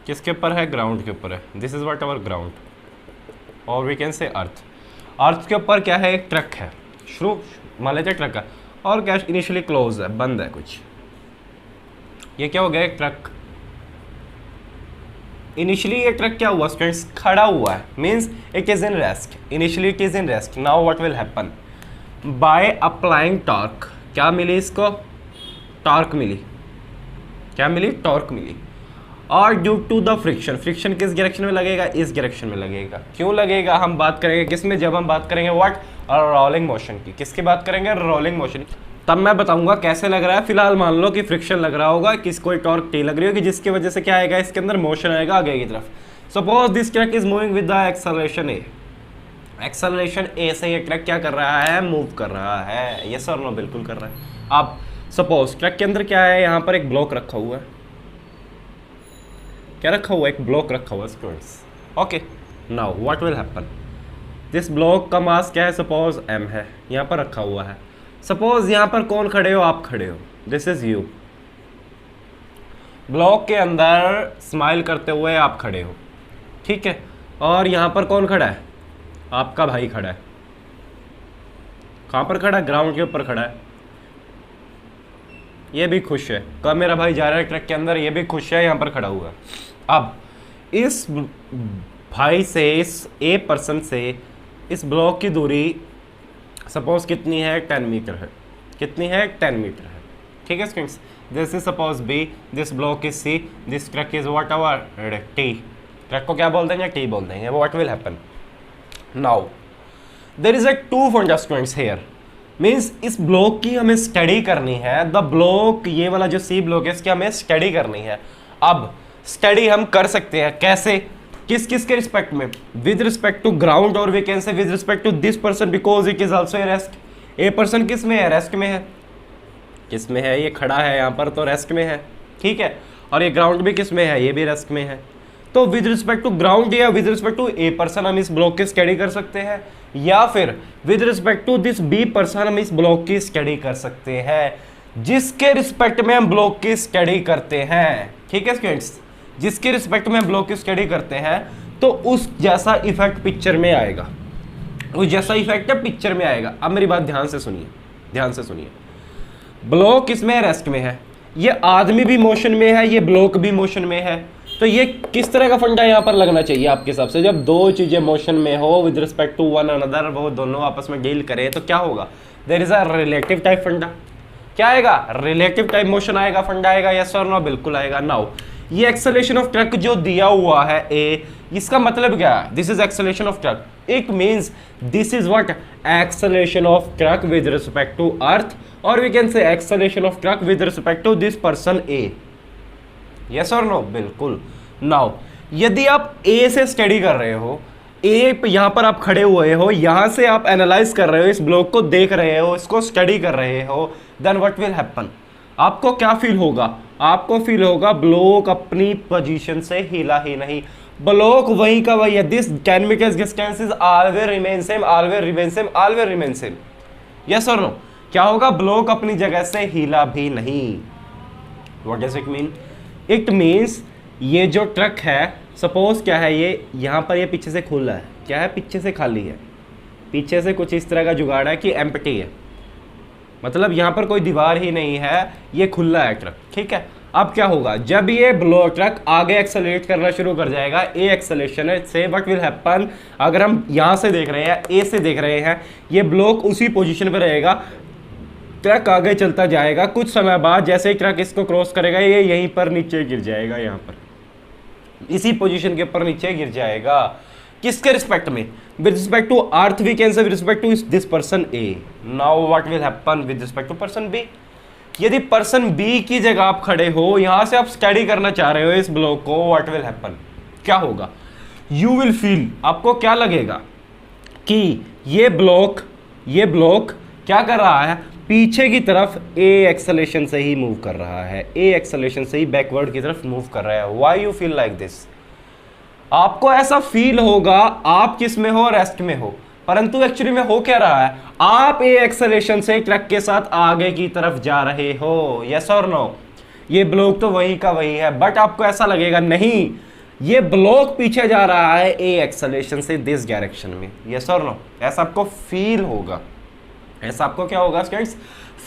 किसके ऊपर है, ग्राउंड के ऊपर है। This is what our ground, और वी कैन से अर्थ। अर्थ के ऊपर क्या है, एक ट्रक है, शुरू मान लेते हैं ट्रक है, और क्या इनिशियली क्लोज है, बंद है कुछ। ये क्या हो गया, एक ट्रक। इनिशियली ये ट्रक क्या हुआ स्टूडेंट्स, खड़ा हुआ है, means it is in rest. Initially it is in rest. Now what will happen, by applying torque, क्या मिली इसको, टॉर्क मिली, क्या मिली, टॉर्क मिली। और due to the friction, friction किस डायरेक्शन में लगेगा, इस डायरेक्शन में लगेगा। क्यों लगेगा, हम बात करेंगे किसमें, जब हम बात करेंगे व्हाट, रोलिंग मोशन की। किसकी बात करेंगे, रोलिंग मोशन। तब मैं बताऊंगा कैसे लग रहा है। फिलहाल मान लो कि फ्रिक्शन लग रहा होगा, किस कोई टॉर्क टी लग रही होगी, जिसकी वजह से क्या आएगा, इसके अंदर मोशन आएगा आगे की तरफ। Suppose this truck is moving with the acceleration a, acceleration a से ये ट्रक क्या कर रहा है, मूव कर रहा है। यस और नो, बिल्कुल कर रहा है। अब सपोज ट्रक के अंदर क्या है, यहाँ पर एक ब्लॉक रखा हुआ है, क्या रखा हुआ है, एक ब्लॉक रखा हुआ है students. Okay, now what will happen, this block का मास क्या है, सपोज m है, यहाँ पर रखा हुआ है। सपोज यहाँ पर कौन खड़े हो, आप खड़े हो, दिस इज यू। ब्लॉक के अंदर स्माइल करते हुए आप खड़े हो, ठीक है। और यहाँ पर कौन खड़ा है, आपका भाई खड़ा है। कहाँ पर खड़ा है, ग्राउंड के ऊपर खड़ा है। ये भी खुश है, कब मेरा भाई जा रहा है ट्रक के अंदर, ये भी खुश है, यहाँ पर खड़ा हुआ है। अब इस भाई से, इस ए पर्सन से इस ब्लॉक की दूरी सपोज कितनी है, 10 मीटर है। कितनी है, 10 मीटर है, ठीक है students. This is suppose B, this block is C, this truck is whatever T. Truck को क्या बोल देंगे, टी बोल देंगे। What will happen, now there is a two funda students here, means इस ब्लॉक की हमें स्टडी करनी है। द ब्लॉक, ये वाला जो सी ब्लॉक है, इसकी हमें स्टडी करनी है। अब स्टडी हम कर सकते हैं कैसे, किस किस के रिस्पेक्ट में, विद रिस्पेक्ट टू ग्राउंड, और we can say with respect to this person because it is also a rest. A person किस में है, रेस्ट में है। किस में है, ये खड़ा है यहाँ पर तो रेस्ट में है, ठीक है। और ये ग्राउंड भी किस में है, ये भी रेस्ट में है। तो विद रिस्पेक्ट टू ग्राउंड या with respect to a person हम इस ब्लॉक की स्टडी कर सकते हैं, या फिर with respect to this B person हम इस ब्लॉक की स्टडी कर सकते हैं। जिसके रिस्पेक्ट में हम ब्लॉक की स्टडी करते हैं, ठीक है स्टूडेंट्स, जिसके रिस्पेक्ट में हम ब्लॉक की स्टडी करते हैं, तो उस जैसा इफेक्ट पिक्चर में आएगा, उस जैसा इफेक्ट पिक्चर में आएगा। अब मेरी बात ध्यान से सुनिए, ध्यान से सुनिए। ब्लॉक किसमें, रेस्ट में है। ये आदमी भी मोशन में है, ये ब्लॉक भी मोशन में है। तो ये किस तरह का फंडा यहाँ पर लगना चाहिए आपके हिसाब से, जब दो चीजें मोशन में हो with respect to one another, वो दोनों आपस में डील करें, तो क्या होगा, there is a relative type funda. क्या आएगा, रिलेटिव टाइप मोशन आएगा, फंडा आएगा। यस और नो, बिल्कुल आएगा। नाउ ये एक्सेलरेशन ऑफ ट्रक जो दिया हुआ है ए, इसका मतलब क्या है, this is acceleration of truck. It means this is what, acceleration of truck with respect to earth, और we can say acceleration of truck with respect to this person a. Yes और नो, बिल्कुल। Now यदि आप ए से study कर रहे हो, ए यहां पर आप खड़े हुए हो, यहां से आप एनालाइज कर रहे हो, इस ब्लॉक को देख रहे हो, इसको स्टडी कर रहे हो, देन व्हाट विल हैपन, आपको क्या फील होगा, आपको फील होगा ब्लॉक अपनी पोजीशन से हिला ही नहीं, ब्लॉक वहीं का वही है। This dynamic distance is always remain same, always remain same, always remain same. Yes और नो, क्या होगा, ब्लॉक अपनी जगह से हिला भी नहीं। What does it mean, it means ये जो ट्रक है, सपोज क्या है, ये यहाँ पर ये पीछे से खुला है, क्या है, पीछे से खाली है, पीछे से कुछ इस तरह का जुगाड़ है कि एम्प्टी है, मतलब यहाँ पर कोई दीवार ही नहीं है, ये खुला है ट्रक, ठीक है। अब क्या होगा, जब ये ट्रक आगे एक्सेलरेट करना शुरू कर जाएगा, ए एक्सेलरेशन से व्हाट विल हैपन, अगर हम यहां से देख रहे हैं, ए से देख रहे हैं, ये ब्लॉक उसी पोजीशन पे रहेगा, ट्रक आगे चलता जाएगा, कुछ समय बाद जैसे ही ट्रक इसको क्रॉस करेगा ये यहीं पर नीचे गिर जाएगा, यहां पर इसी पोजीशन के ऊपर नीचे गिर जाएगा। किसके रिस्पेक्ट में, with respect to earth we can say with respect to this person A. Now what will happen with respect to person B, यदि पर्सन बी की जगह आप खड़े हो, यहां से आप स्टडी करना चाह रहे हो इस ब्लॉक को, व्हाट विल हैपन, क्या होगा, यू विल फील, आपको क्या लगेगा कि ये ब्लॉक क्या कर रहा है, पीछे की तरफ ए एक्सेलरेशन से ही मूव कर रहा है, ए एक्सेलरेशन से ही बैकवर्ड की तरफ मूव कर रहा है। Why you feel like this, आपको ऐसा फील होगा, आप किस में हो, रेस्ट में हो, परंतु एक्चुअली में हो क्या रहा है, आप ए एक्सेलरेशन से ट्रक के साथ आगे की तरफ जा रहे हो, यस और नो, ये ब्लॉक तो वही का वही है, बट आपको ऐसा लगेगा नहीं, ये ब्लॉक पीछे जा रहा है ए एक्सेलरेशन से दिस डायरेक्शन में, यस और नो, ऐसा आपको फील होगा, ऐसा आपको क्या होगा स्टूडेंट्स,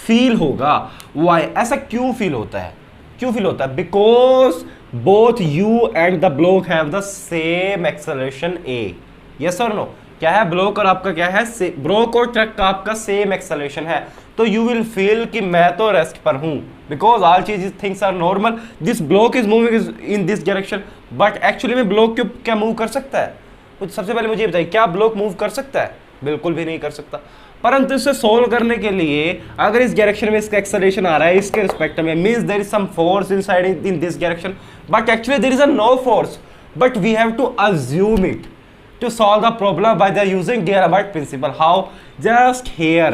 फील होगा। व्हाई, ऐसा क्यों फील होता है, क्यों फील होता है, because both you and the block have the same acceleration A, yes और नो, क्या है, ब्लॉक और आपका क्या है, ब्लॉक और ट्रक का आपका सेम एक्सेलरेशन है, तो यू विल फील कि मैं तो रेस्ट पर हूं, बिकॉज ऑल चीज things are normal, this block is moving in this direction, but actually में ब्लॉक क्या मूव कर सकता है, कुछ सबसे पहले मुझे बताइए, क्या ब्लॉक मूव कर सकता है, बिल्कुल भी नहीं कर सकता, परंतु इसे सोल्व करने के लिए अगर इस डायरेक्शन में इसका एक्सेलरेशन आ रहा है इसके रिस्पेक्ट में, means there is some force inside in this direction, but actually there is a no force, but we have to assume it to solve the problem by the using D'Alembert principle. How? Just here,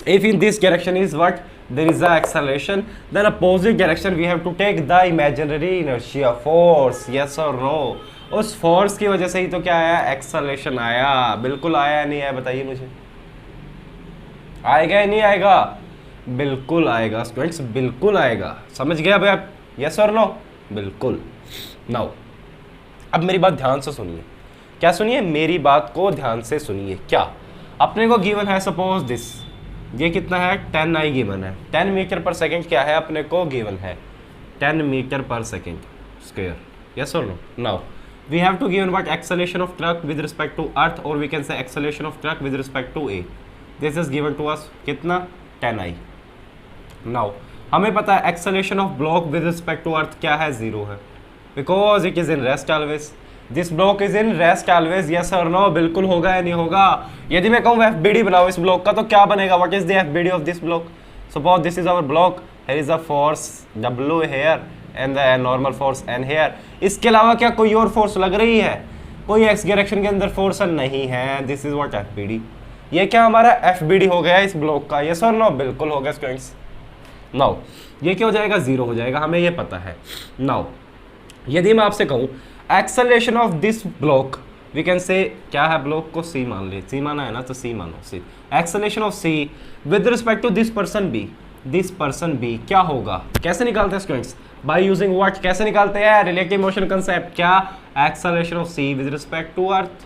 if in this direction is what, there is a acceleration, then opposite direction we have to take the imaginary inertia force, yes or no, उस force की वजह से ही तो क्या आया, acceleration आया, बिल्कुल आया नहीं आया, बताइए मुझे, आएगा या नहीं आएगा, बिल्कुल आएगा स्टूडेंट्स, बिल्कुल आएगा, समझ गए अब आप, यस और नो, बिल्कुल। नाउ अब मेरी बात ध्यान से सुनिए, क्या सुनिए, मेरी बात को ध्यान से सुनिए, क्या अपने को गिवन है, सपोज दिस, ये कितना है, 10 आई गिवन है, 10 मीटर पर सेकंड क्या है अपने को गिवन है, 10 मीटर पर सेकंड स्क्वायर, यस और no. Now we have to given what, acceleration of truck with respect to earth, और we can say acceleration of truck with respect to a, this is given to us कितना, 10 i. नाउ हमें पता है acceleration of block with respect to earth क्या है, 0 है, because it is in rest always, this block is in rest always, yes और no, बिल्कुल होगा या नहीं होगा। यदि मैं कहूँ FBD बनाओ इस ब्लॉक का, तो क्या बनेगा, what is the FBD of this block, suppose this is our block, here is a force W here and the normal force N here, इसके अलावा क्या कोई और फोर्स लग रही है, कोई एक्स डायरेक्शन के अंदर फोर्स नहीं है, दिस इज व्हाट FBD, ये क्या हमारा FBD हो गया इस ब्लॉक का, यस और नो, बिल्कुल हो गया स्टूडेंट्स। नाउ ये क्या हो जाएगा, 0 हो जाएगा, हमें ये पता है। नाउ यदि मैं आपसे कहूँ acceleration of this block, we can say क्या है, ब्लॉक को C मान ले, C माना है ना, तो C मानो, C acceleration of C with respect to this person B, this person B क्या होगा, कैसे निकालते हैं स्टूडेंट्स, बाय यूजिंग व्हाट, कैसे निकालते हैं, रिलेटिव मोशन कंसेप्ट, क्या, acceleration of C with respect to earth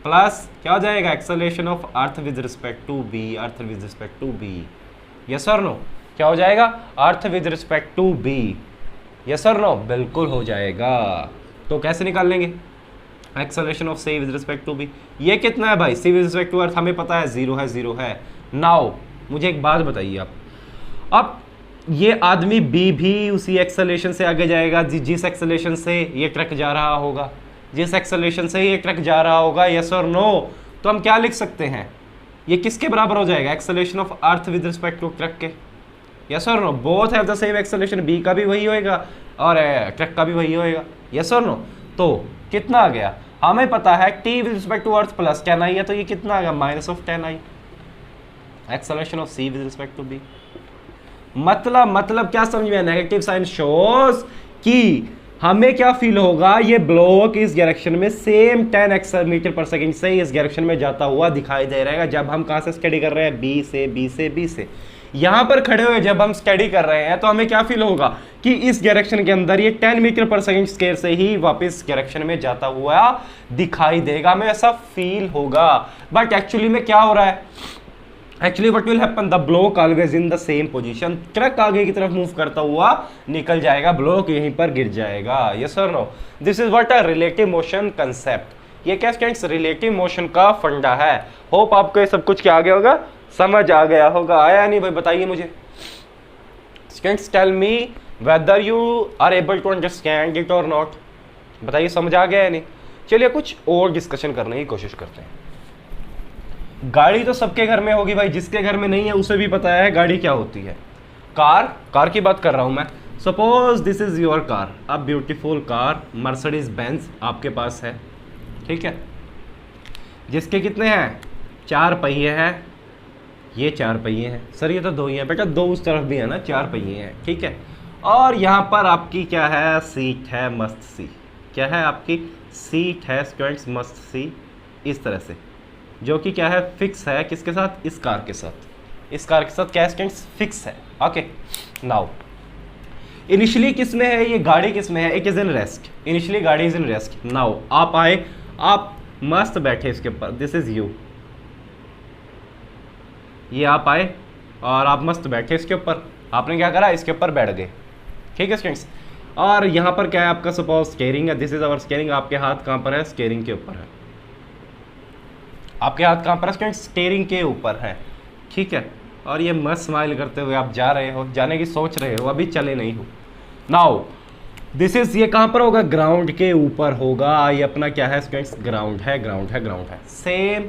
plus क्या हो जाएगा, acceleration of earth with respect to B, earth with respect to B, yes और नो, क्या हो जाएगा, earth with respect to B, yes और no, बिल्कुल हो जाएगा। तो कैसे निकाल लेंगे, acceleration of C with respect to B, ये कितना है भाई, C with respect to earth हमें पता है 0 है, 0 है। नाउ मुझे एक बात बताइए आप, अब ये आदमी B भी उसी एक्सेलरेशन से आगे जाएगा जिस एक्सेलरेशन से ये ट्रक जा रहा होगा, जिस एक्सेलरेशन से ये ट्रक जा रहा होगा, यस और नो, तो हम क्या लिख सकते हैं, ये किसके बराबर हो जाएगा, acceleration of earth with respect to truck के, यस और no, both have the same acceleration, B का भी वही होएगा और ट्रक का भी वही होएगा, यस और नो, तो कितना आ गया, हमें पता है T with respect to earth plus 10 i है, तो ये कितना आ गया, -10 i, acceleration of C with respect to B, मतलब क्या समझ में, नेगेटिव साइन शोज कि हमें क्या फील होगा, ये ब्लॉक इस डायरेक्शन में सेम 10 मीटर पर सेकंड से इस डायरेक्शन में जाता हुआ दिखाई दे रहेगा, जब हम कहां से स्टडी कर रहे हैं, B से यहां पर खड़े हुए जब हम स्टडी कर रहे हैं, तो हमें क्या फील होगा कि इस डायरेक्शन के अंदर ये 10 मीटर पर सेकंड स्क्वायर से ही वापस डायरेक्शन में जाता हुआ दिखाई देगा, हमें ऐसा फील होगा, बट एक्चुअली में क्या हो रहा है, actually what will happen, the block always in the same position, truck आगे की तरफ मूव करता हुआ निकल जाएगा, ब्लॉक यहीं पर गिर जाएगा। यस और no, this is what a relative motion concept. ये क्या स्टूडेंट्स रिलेटिव मोशन का फंडा है। होप आपको ये सब कुछ क्या आ गया होगा, समझ आ गया होगा। आया नहीं भाई, बताइए मुझे। Students tell me whether you are able to understand it और नॉट। बताइए समझ आ गया या नहीं। चलिए कुछ और डिस्कशन करने की कोशिश करते हैं। गाड़ी तो सबके घर में होगी भाई, जिसके घर में नहीं है उसे भी पता है गाड़ी क्या होती है। कार की बात कर रहा हूं मैं। Suppose this is your car, a beautiful car Mercedes Benz आपके पास है, ठीक है, जिसके कितने हैं, 4 पहिए हैं। ये 4 पहिए हैं सर, ये तो 2 ही हैं बेटा, 2 उस तरफ भी है ना, 4 पहिए हैं, ठीक है। और यहाँ पर आपकी क्या है, सीट है मस्त सी। क्या है आपकी सीट है स्टूडेंट्स, मस्त सी, इस तरह से, जो कि क्या है, फिक्स है। किसके साथ, इस कार के साथ। इस कार के साथ क्या स्टूडेंट्स, फिक्स है। ओके नाउ इनिशियली किस में है ये गाड़ी, किस में है, it is in rest. Initially गाड़ी इज इन रेस्ट। नाउ आप आए, आप मस्त बैठे इसके ऊपर, दिस इज यू। ये आप आए और आप मस्त बैठे इसके ऊपर, आपने क्या करा, इसके ऊपर बैठ गए, ठीक है स्टूडेंट्स। और यहाँ पर क्या है आपका, सपोज स्टीयरिंग है, दिस इज आवर स्टीयरिंग। आपके हाथ कहाँ पर है, स्टीयरिंग के ऊपर है। आपके हाथ कहाँ पर है स्टूडेंट्स, स्टीयरिंग के ऊपर है, ठीक है। और ये मस्त स्माइल करते हुए आप जा रहे हो, जाने की सोच रहे हो, अभी चले नहीं हो। नाउ दिस इज, ये कहाँ पर होगा, ग्राउंड के ऊपर होगा। ये अपना क्या है स्टूडेंट्स, ग्राउंड है, ग्राउंड है, ग्राउंड है। सेम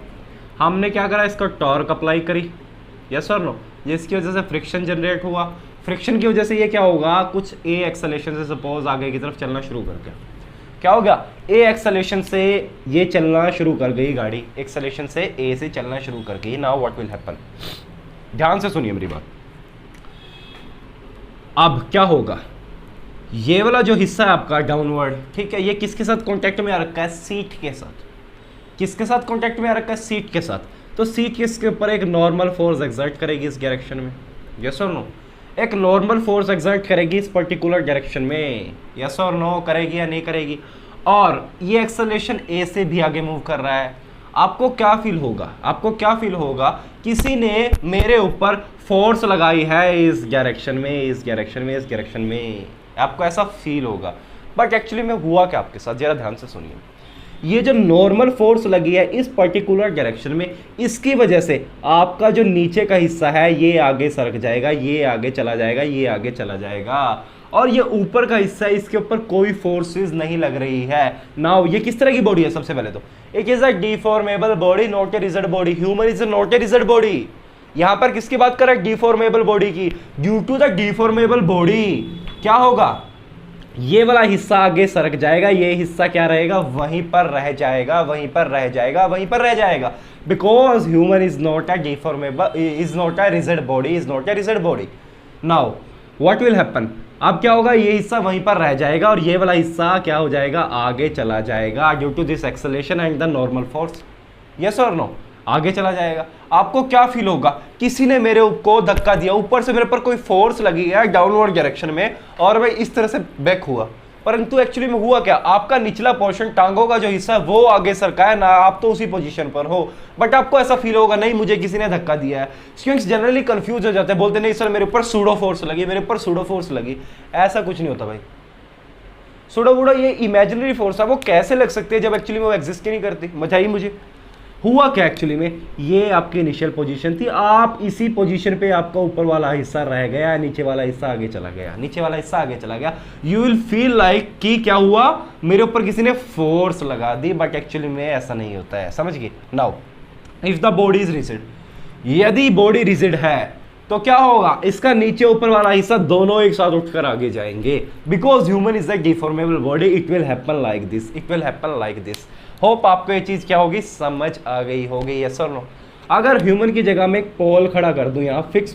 हमने क्या करा, इसको टॉर्क अप्लाई करी, यस और नो, जिसकी वजह से फ्रिक्शन जनरेट हुआ। फ्रिक्शन की वजह से ये क्या होगा, कुछ ए एक्सेलेरेशन से सपोज आगे की तरफ चलना शुरू कर गया। क्या हो गया, ए एक्सेलेरेशन से ये चलना शुरू कर गई गाड़ी, एक्सेलेरेशन से ए से चलना शुरू कर गई। नाउ व्हाट विल हैपन, ध्यान से सुनिए मेरी बात। अब क्या होगा, ये वाला जो हिस्सा है आपका डाउनवर्ड, ठीक है, ये किसके साथ कांटेक्ट में आ रखा है, सीट के साथ। किसके साथ कांटेक्ट में आ रखा है, सीट के साथ। तो सीट किसके ऊपर एक नॉर्मल फोर्स एक्सर्ट करेगी इस डायरेक्शन में, यस और नो, एक नॉर्मल फोर्स एक्सर्ट करेगी इस पर्टिकुलर डायरेक्शन में, यस और नो, करेगी या नहीं करेगी। और ये एक्सेलरेशन ए से भी आगे मूव कर रहा है। आपको क्या फील होगा, आपको क्या फील होगा, किसी ने मेरे ऊपर फोर्स लगाई है इस डायरेक्शन में, इस डायरेक्शन में, इस डायरेक्शन में, आपको ऐसा फील होगा। बट एक्चुअली में हुआ क्या आपके साथ, जरा ध्यान से सुनिए। ये जो नॉर्मल फोर्स लगी है इस पर्टिकुलर डायरेक्शन में, इसकी वजह से आपका जो नीचे का हिस्सा है ये आगे सरक जाएगा, ये आगे चला जाएगा, ये आगे चला जाएगा। और ये ऊपर का हिस्सा है, इसके ऊपर कोई फोर्सेस नहीं लग रही है। नाउ ये किस तरह की बॉडी है, सबसे पहले तो it is a deformable body, not a rigid body. Human is not a rigid body. यहां पर किसकी बात कर रहा है, डिफॉर्मेबल बॉडी की। Due to the deformable body क्या होगा, ये वाला हिस्सा आगे सरक जाएगा, ये हिस्सा क्या रहेगा, वहीं पर रह जाएगा, वहीं पर रह जाएगा, वहीं पर रह जाएगा। Because human is not a deformable, is not a rigid body, is not a rigid body. Now what will happen, अब क्या होगा, ये हिस्सा वहीं पर रह जाएगा और ये वाला हिस्सा क्या हो जाएगा, आगे चला जाएगा due to this acceleration and the normal force, yes और नो, आगे चला जाएगा। आपको क्या फील होगा, किसी ने मेरे को धक्का दिया, ऊपर से मेरे पर कोई फोर्स लगी है डाउनवर्ड डायरेक्शन में और मैं इस तरह से बैक हुआ, परंतु एक्चुअली में हुआ क्या, आपका निचला पोर्शन, टांगों का जो हिस्सा है वो आगे सरका है ना, आप तो उसी पोजीशन पर हो, बट आपको ऐसा फील होगा नहीं मुझे किसी ने धक्का दिया है। स्टूडेंट्स जनरली कंफ्यूज हो जाते हैं, बोलते नहीं सर मेरे ऊपर सूडो फोर्स लगी, मेरे ऊपर सूडो फोर्स लगी। ऐसा कुछ नहीं होता भाई, सूडो वूडो ये इमेजिनरी फोर्स है, वो कैसे लग सकती है जब एक्चुअली में वो एग्जिस्ट ही नहीं करती, बताइए मुझे। हुआ क्या एक्चुअली में, ये आपकी इनिशियल पोजीशन थी, आप इसी पोजीशन पे आपका ऊपर वाला हिस्सा रह गया, नीचे वाला हिस्सा आगे चला गया, नीचे वाला हिस्सा आगे चला गया। यू विल फील लाइक कि क्या हुआ, मेरे ऊपर किसी ने फोर्स लगा दी, बट एक्चुअली में ऐसा नहीं होता है, समझ गए। Now if the body is rigid, यदि बॉडी रिजिड है तो क्या होगा, इसका नीचे ऊपर वाला हिस्सा दोनों एक साथ उठकर आगे जाएंगे। Because human is a deformable body, it will happen like this, it will happen like this. Hope आपको ये चीज क्या होगी, समझ आ गई होगी, यस और नो। अगर ह्यूमन की जगह में एक पोल खड़ा कर दूं यहाँ, फिक्स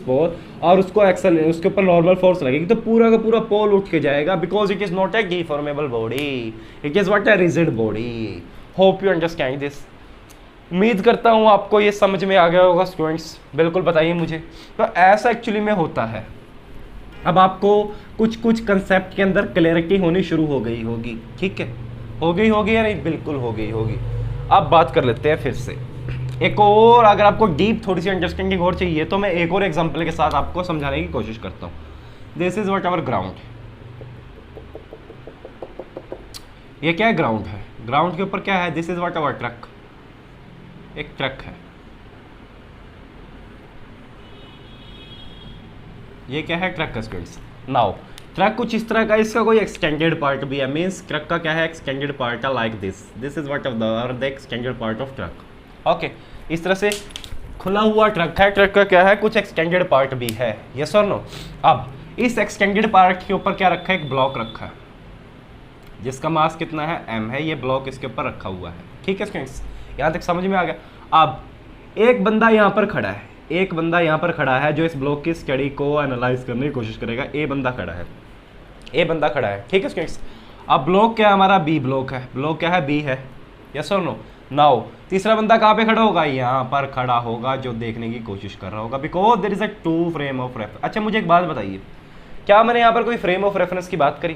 पोल और उसको एक्सल, उसके ऊपर नॉर्मल फोर्स लगेगी तो पूरा का पूरा पोल उठ के जाएगा, because it is not A deformable body, it is what A rigid body. Hope you understand this. उम्मीद करता हूँ आपको ये समझ में आ गया होगा स्टूडेंट्स, बिल्कुल बताइए मुझे। तो ऐसा एक्चुअली में होता है। अब आपको कुछ कंसेप्ट के अंदर क्लैरिटी होनी शुरू हो गई होगी, ठीक है, हो गई होगी या नहीं, बिल्कुल हो गई होगी। अब बात कर लेते हैं फिर से। एक और अगर आपको डीप थोड़ी सी अंडरस्टैंडिंग और चाहिए तो मैं एक और एग्जांपल के साथ आपको समझाने की कोशिश करता हूँ। This is what our ground. ये क्या है? ग्राउंड है। ग्राउंड के ऊपर क्या है? This is what our truck. एक ट्रक है। ये क्या है? ट्रक का स्टूडेंट्स। नाउ ट्रक कुछ इस तरह का, इसका कोई एक्सटेंडेड पार्ट भी है। मीन्स ट्रक का क्या है? एक्सटेंडेड पार्ट है like this. This is what our the extended part of truck. Okay, इस तरह से खुला हुआ ट्रक है। ट्रक का क्या है? कुछ एक्सटेंडेड पार्ट भी है। यस और नो? अब इस एक्सटेंडेड पार्ट के ऊपर क्या रखा है? एक ब्लॉक रखा है जिसका मास कितना है? m है। ये ब्लॉक इसके ऊपर रखा हुआ है। ठीक है स्टूडेंट्स, यहाँ तक समझ में आ गया। अब एक बंदा यहाँ पर खड़ा है, एक बंदा यहाँ पर खड़ा है जो इस ब्लॉक की स्टडी को एनालाइज करने की कोशिश करेगा। ए बंदा खड़ा है, ए बंदा खड़ा है। ठीक है स्टूडेंट्स, अब ब्लॉक क्या है हमारा? बी ब्लॉक है। ब्लॉक क्या है? बी है। यस और नो? नाउ तीसरा बंदा कहाँ पे खड़ा होगा? यहाँ पर खड़ा होगा, जो देखने की कोशिश कर रहा होगा। Because there is a two frame of reference. अच्छा मुझे एक बात बताइए, क्या मैंने यहाँ पर कोई फ्रेम ऑफ रेफरेंस की बात करी?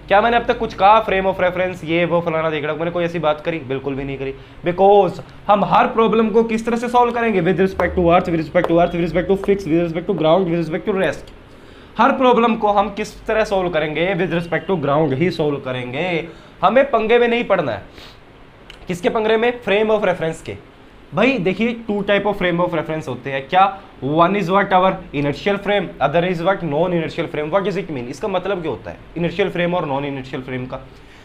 क्या मैंने अब तक कुछ कहा फ्रेम ऑफ रेफरेंस ये वो फलाना देख रहा? मैंने कोई ऐसी बात करी? बिल्कुल भी नहीं करी। बिकॉज हम हर प्रॉब्लम को किस तरह से सॉल्व करेंगे? With respect to earth, with respect to earth, with respect to fix, with respect to ground, with respect to rest. हर प्रॉब्लम को हम किस तरह सॉल्व करेंगे? विद रिस्पेक्ट टू ग्राउंड ही सॉल्व करेंगे। हमें पंगे में नहीं पड़ना है। किसके पंगे में? फ्रेम ऑफ रेफरेंस के। भाई देखिए, two type of frame of reference होते हैं। क्या? One is what our inertial frame, other is what non inertial frame. What does it mean? इसका मतलब क्या होता है इनर्शियल फ्रेम और नॉन इनर्शियल फ्रेम का?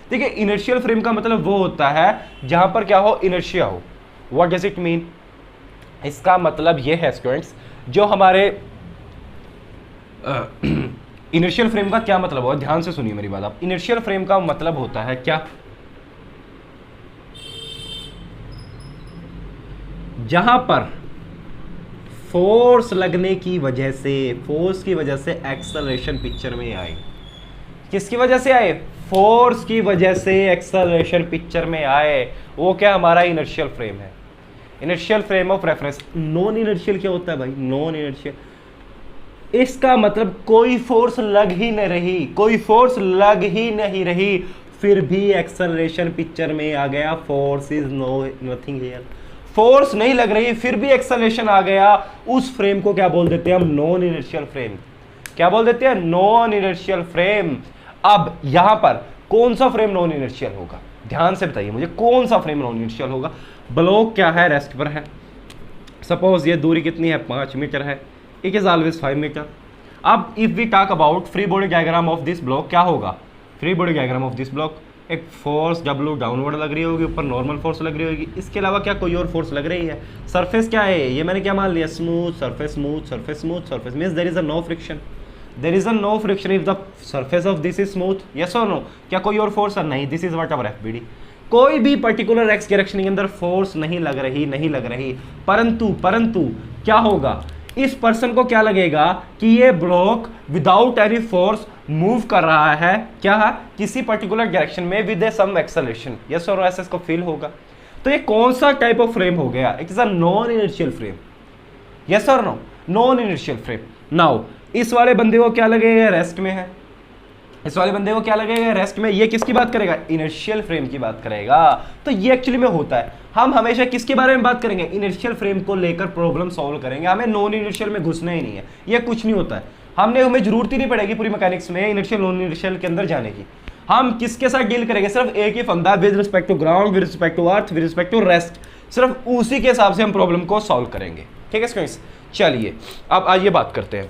देखिए, इनर्शियल फ्रेम का मतलब वो होता है जहां पर क्या हो? इनर्शिया हो। What does it mean? इसका मतलब ये है स्टूडेंट्स, जो हमारे इनर्शियल फ्रेम का क्या मतलब होगा? ध्यान से सुनिए मेरी बात आप। इनर्शियल फ्रेम का मतलब होता है क्या? जहां पर फोर्स लगने की वजह से, फोर्स की वजह से एक्सेलरेशन पिक्चर में आए। किसकी वजह से आए? फोर्स की वजह से एक्सेलरेशन पिक्चर में आए। वो क्या? हमारा इनर्शियल फ्रेम है, inertial frame of reference. Non inertial क्या होता है भाई? नॉन इनर्शियल, इसका मतलब कोई फोर्स लग ही नहीं रही, कोई फोर्स लग ही नहीं रही, फिर भी एक्सेलरेशन पिक्चर में आ गया। Force is no nothing here. Force नहीं लग रही फिर भी एक्सेलरेशन आ गया। उस फ्रेम को क्या बोल देते हैं हम? Non inertial frame. क्या बोल देते हैं? Non inertial frame. अब यहां पर कौन सा फ्रेम नॉन इनर्शियल होगा? ध्यान से बताइए मुझे, कौन सा फ्रेम नॉन इनर्शियल होगा? ब्लॉक क्या है? रेस्ट पर है। सपोज ये दूरी कितनी है? 5 मीटर है। It is always 5 metre. अब if we talk about free body diagram of this block, क्या होगा? Free body diagram of this block, एक फोर्स W डाउनवर्ड लग रही होगी, ऊपर नॉर्मल फोर्स लग रही होगी। इसके अलावा क्या कोई और फोर्स लग रही है? सरफेस क्या है? ये मैंने क्या मान लिया? Smooth surface, smooth surface, smooth surface means there is a no friction. There is a no friction if the surface of this is smooth. Yes और नो? क्या कोई और फोर्स है? नहीं। This is what our FBD। कोई भी particular X direction के अंदर फोर्स नहीं लग रही, नहीं लग रही। परंतु क्या होगा? इस पर्सन को क्या लगेगा कि ये block without any force move कर रहा है। क्या है? किसी पर्टिकुलर डायरेक्शन में विद सम एक्सेलरेशन। यस और ऐसे इसको फील होगा। तो ये कौन सा टाइप ऑफ फ्रेम हो गया? It is a non inertial frame. Yes और no? Non inertial frame. Now इस वाले बंदे को क्या लगेगा? रेस्ट में है। इस वाले बंदे को क्या लगेगा? रेस्ट में। ये किसकी बात करेगा? इनर्शियल फ्रेम की बात करेगा। तो ये एक्चुअली में होता है, हम हमेशा किसके बारे में बात करेंगे? इनर्शियल फ्रेम को लेकर प्रॉब्लम सॉल्व करेंगे। हमें नॉन इनर्शियल में घुसना ही नहीं है। ये कुछ नहीं होता है। हमें जरूरत ही नहीं पड़ेगी पूरी मैकेनिक्स में इनर्शियल नॉन इनर्शियल के अंदर जाने की। हम किसके साथ डील करेंगे? सिर्फ एक ही funda, with respect to ground, with respect to earth, with respect to rest. सिर्फ उसी के हिसाब से हम प्रॉब्लम को सॉल्व करेंगे। ठीक है स्टूडेंट्स, चलिए अब आइए बात करते हैं।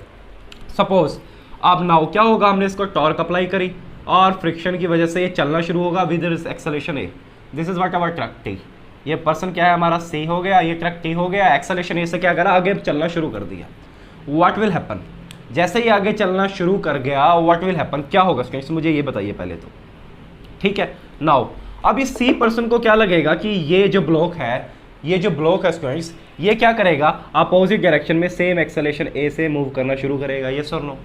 सपोज अब नाउ क्या होगा? हमने इसको टॉर्क अप्लाई करी और फ्रिक्शन की वजह से ये चलना शुरू होगा with acceleration A. This is what our truck T. ये पर्सन क्या है हमारा? सी हो गया, ये ट्रक टी हो गया। एक्सेलरेशन ए से क्या करा? आगे चलना शुरू कर दिया। What will happen? जैसे ही आगे चलना शुरू कर गया, व्हाट विल हैपन? क्या होगा स्टूडेंट्स? मुझे ये बताइए पहले तो। ठीक है, नाउ अब इस सी पर्सन को क्या लगेगा कि ये जो ब्लॉक है, ये जो ब्लॉक है स्टूडेंट्स, ये क्या करेगा? अपोजिट डायरेक्शन में सेम एक्सेलरेशन ए से मूव करना शुरू करेगा। यस और नो?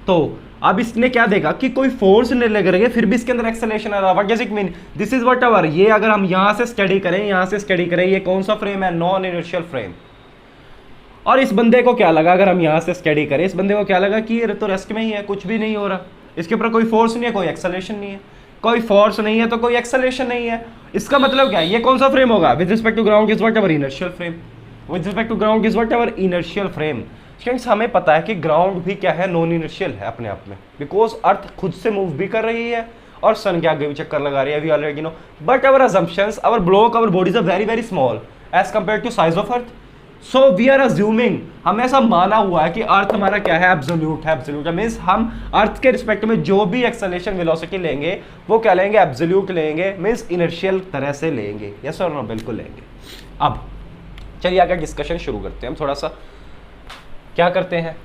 तो अब इसने क्या देगा कि कोई फोर्स नहीं लग रही है, फिर भी इसके अंदर एक्सेलरेशन आ रहा है। What does it mean? This is what our, ये अगर हम यहां से स्टडी करें, यहां से स्टडी करें, ये कौन सा फ्रेम है? Non inertial frame. और इस बंदे को क्या लगा? अगर हम यहां से स्टडी करें, इस बंदे को क्या लगा कि ये तो रेस्ट में ही है, कुछ भी नहीं हो रहा, इसके ऊपर कोई फोर्स नहीं है, कोई एक्सेलरेशन नहीं है। कोई फोर्स नहीं है तो कोई एक्सेलरेशन नहीं है। इसका मतलब क्या है, ये कौन सा फ्रेम होगा, with respect to ground is whatever inertial frame, with respect to ground is whatever inertial frame. Friends हमें पता है कि ग्राउंड भी क्या है, नॉन इनर्शियल है अपने आप में, बिकॉज अर्थ खुद से मूव भी कर रही है और सन के आगे भी चक्कर लगा रही है, we already know. But our assumptions, our block, our bodies are very very small as compared to size of earth. So we are assuming, हमें ऐसा माना हुआ है कि अर्थ हमारा क्या है, एब्सोल्यूट है। एब्सोल्यूट मींस हम अर्थ के रिस्पेक्ट में जो भी एक्सेलरेशन वेलोसिटी लेंगे वो क्या लेंगे, एब्सोल्यूट लेंगे, मींस इनर्शियल तरह से लेंगे। यस और नो, बिल्कुल लेंगे। अब चलिए आगे डिस्कशन शुरू करते हैं। हम थोड़ा सा क्या करते हैं,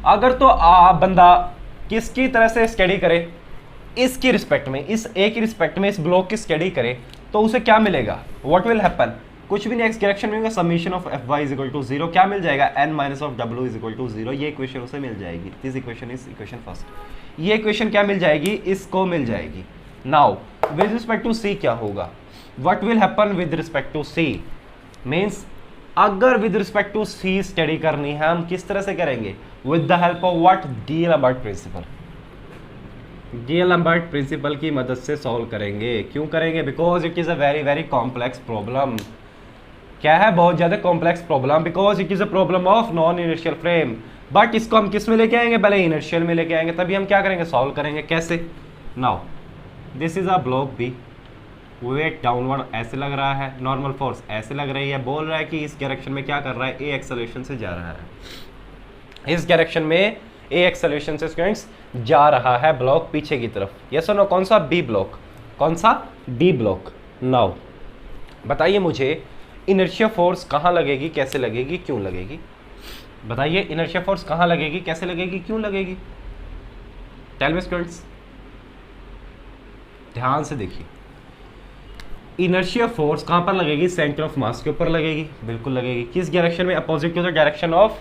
अगर तो बंदा किसकी तरह से स्टडी करे, इसकी रिस्पेक्ट में, इस ए की रिस्पेक्ट में इस ब्लॉक की स्टडी करे, तो उसे क्या मिलेगा, व्हाट विल हैपन, कुछ भी नहीं, एक्स डायरेक्शन में होगा, summation of F Y is equal to 0, क्या मिल जाएगा, N minus of W is equal to 0। ये इक्वेशन उसे मिल जाएगी, this equation is equation first. ये इक्वेशन क्या मिल जाएगी, इसको मिल जाएगी। Now with respect to C क्या होगा, what will happen with respect to C, means अगर with respect to C study करनी है, हम किस तरह से करेंगे, with the help of what, D'Alembert principle. D'Alembert principle की मदद से सॉल्व करेंगे। क्यों करेंगे, because it is a very very complex problem. क्या है, बहुत ज़्यादा complex problem, because it is a problem of non inertial frame. But इसको हम किस में लेके आएंगे, पहले इनर्शियल में लेके आएंगे, तभी हम क्या करेंगे, सॉल्व करेंगे। कैसे, now this is a block B, weight downward ऐसे लग रहा है, नॉर्मल फोर्स ऐसे लग रही है, बोल रहा है कि इस डायरेक्शन में क्या कर रहा है, ए एक्सेलरेशन से जा रहा है, इस डायरेक्शन में ए एक्सेलरेशन से स्टूडेंट्स जा रहा है ब्लॉक पीछे की तरफ। यस और नो, कौन सा, बी ब्लॉक, कौन सा, बी ब्लॉक। नाउ बताइए मुझे इनर्शिया फोर्स कहाँ लगेगी, कैसे लगेगी, क्यों लगेगी, बताइए इनर्शिया फोर्स कहाँ लगेगी, कैसे लगेगी, क्यों लगेगी, टेल मी स्टूडेंट्स, ध्यान से देखिए। इनर्शिया फोर्स कहाँ पर लगेगी, सेंटर ऑफ मास के ऊपर लगेगी, बिल्कुल लगेगी। किस डायरेक्शन में, opposite to the direction of,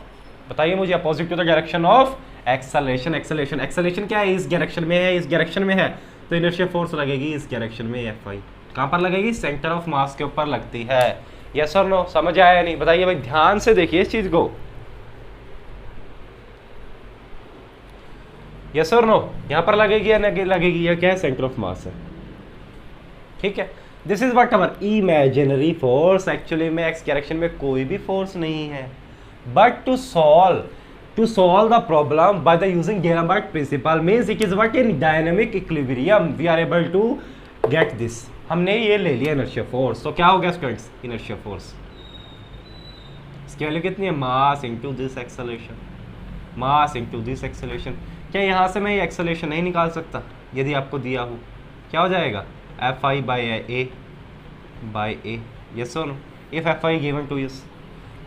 बताइए मुझे, opposite to the direction of acceleration. Acceleration, acceleration क्या है, इस डायरेक्शन में है, इस डायरेक्शन में है, तो इनर्शिया फोर्स लगेगी इस डायरेक्शन में, एफ आई कहाँ पर लगेगी, सेंटर ऑफ मास के ऊपर लगती है। यस और नो, समझ आया या नहीं, बताइए भाई, ध्यान से देखिए इस चीज को। यस और नो, यहाँ पर लगेगी या नहीं लगेगी, या क्या है, सेंटर ऑफ मास है, ठीक है। This is what our imaginary force, actually में एक्स डायरेक्शन में कोई भी फोर्स नहीं है। But to solve the problem by the using D'Alembert principle means it is what in dynamic equilibrium we are able to get this। हमने ये ले लिया inertia force, तो क्या हो गया स्टूडेंट्स, inertia force इसकी वैल्यू कितनी है, mass into this acceleration, mass into this acceleration. क्या यहाँ से मैं ये एक्सेलरेशन नहीं निकाल सकता, यदि आपको दिया हो, क्या हो जाएगा, F I by a, yes और no, if F I given to yes.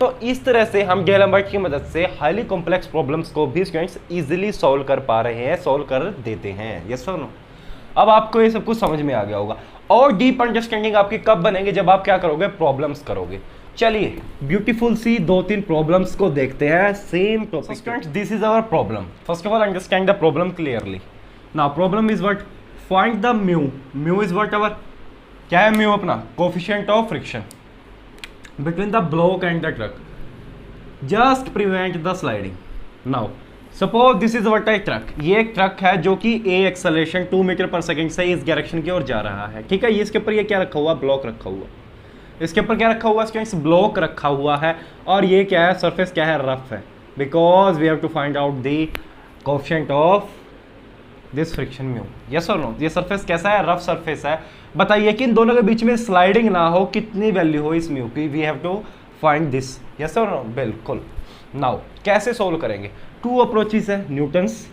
तो इस तरह से हम डीएलम्बर्ट की मदद से हाईली कॉम्प्लेक्स प्रॉब्लम्स को भी स्टूडेंट्स इजीली सॉल्व कर पा रहे हैं, सॉल्व कर देते हैं। यस और नो, अब आपको ये सब कुछ समझ में आ गया होगा। और डीप अंडरस्टैंडिंग आपकी कब बनेगी, जब आप क्या करोगे, प्रॉब्लम्स करोगे। चलिए ब्यूटीफुल सी 2-3 प्रॉब्लम्स को देखते हैं, same topic. Students this is our problem, first of all understand the problem clearly. Now problem is what, find the mu, mu is what our, क्या है म्यू, अपना coefficient of friction between the block and the truck, just prevent the sliding। now suppose this is what a truck, ये एक truck है जो कि a acceleration 2 metre पर second से इस डायरेक्शन की ओर जा रहा है, ठीक है। ये इसके ऊपर ये क्या रखा हुआ, ब्लॉक रखा हुआ, इसके ऊपर क्या रखा हुआ स्टूडेंट्स, ब्लॉक रखा हुआ है। और ये क्या है, सरफेस क्या है, रफ है, because we have to find out the coefficient of this friction mu. Yes और नो, ये सरफेस कैसा है, रफ सरफेस है। बताइए कि इन दोनों के बीच में स्लाइडिंग ना हो, कितनी वैल्यू हो इस म्यू की, we have to find this. Yes और नो, बिल्कुल। नाउ कैसे सोल्व करेंगे, 2 अप्रोचेस है, न्यूटन्स,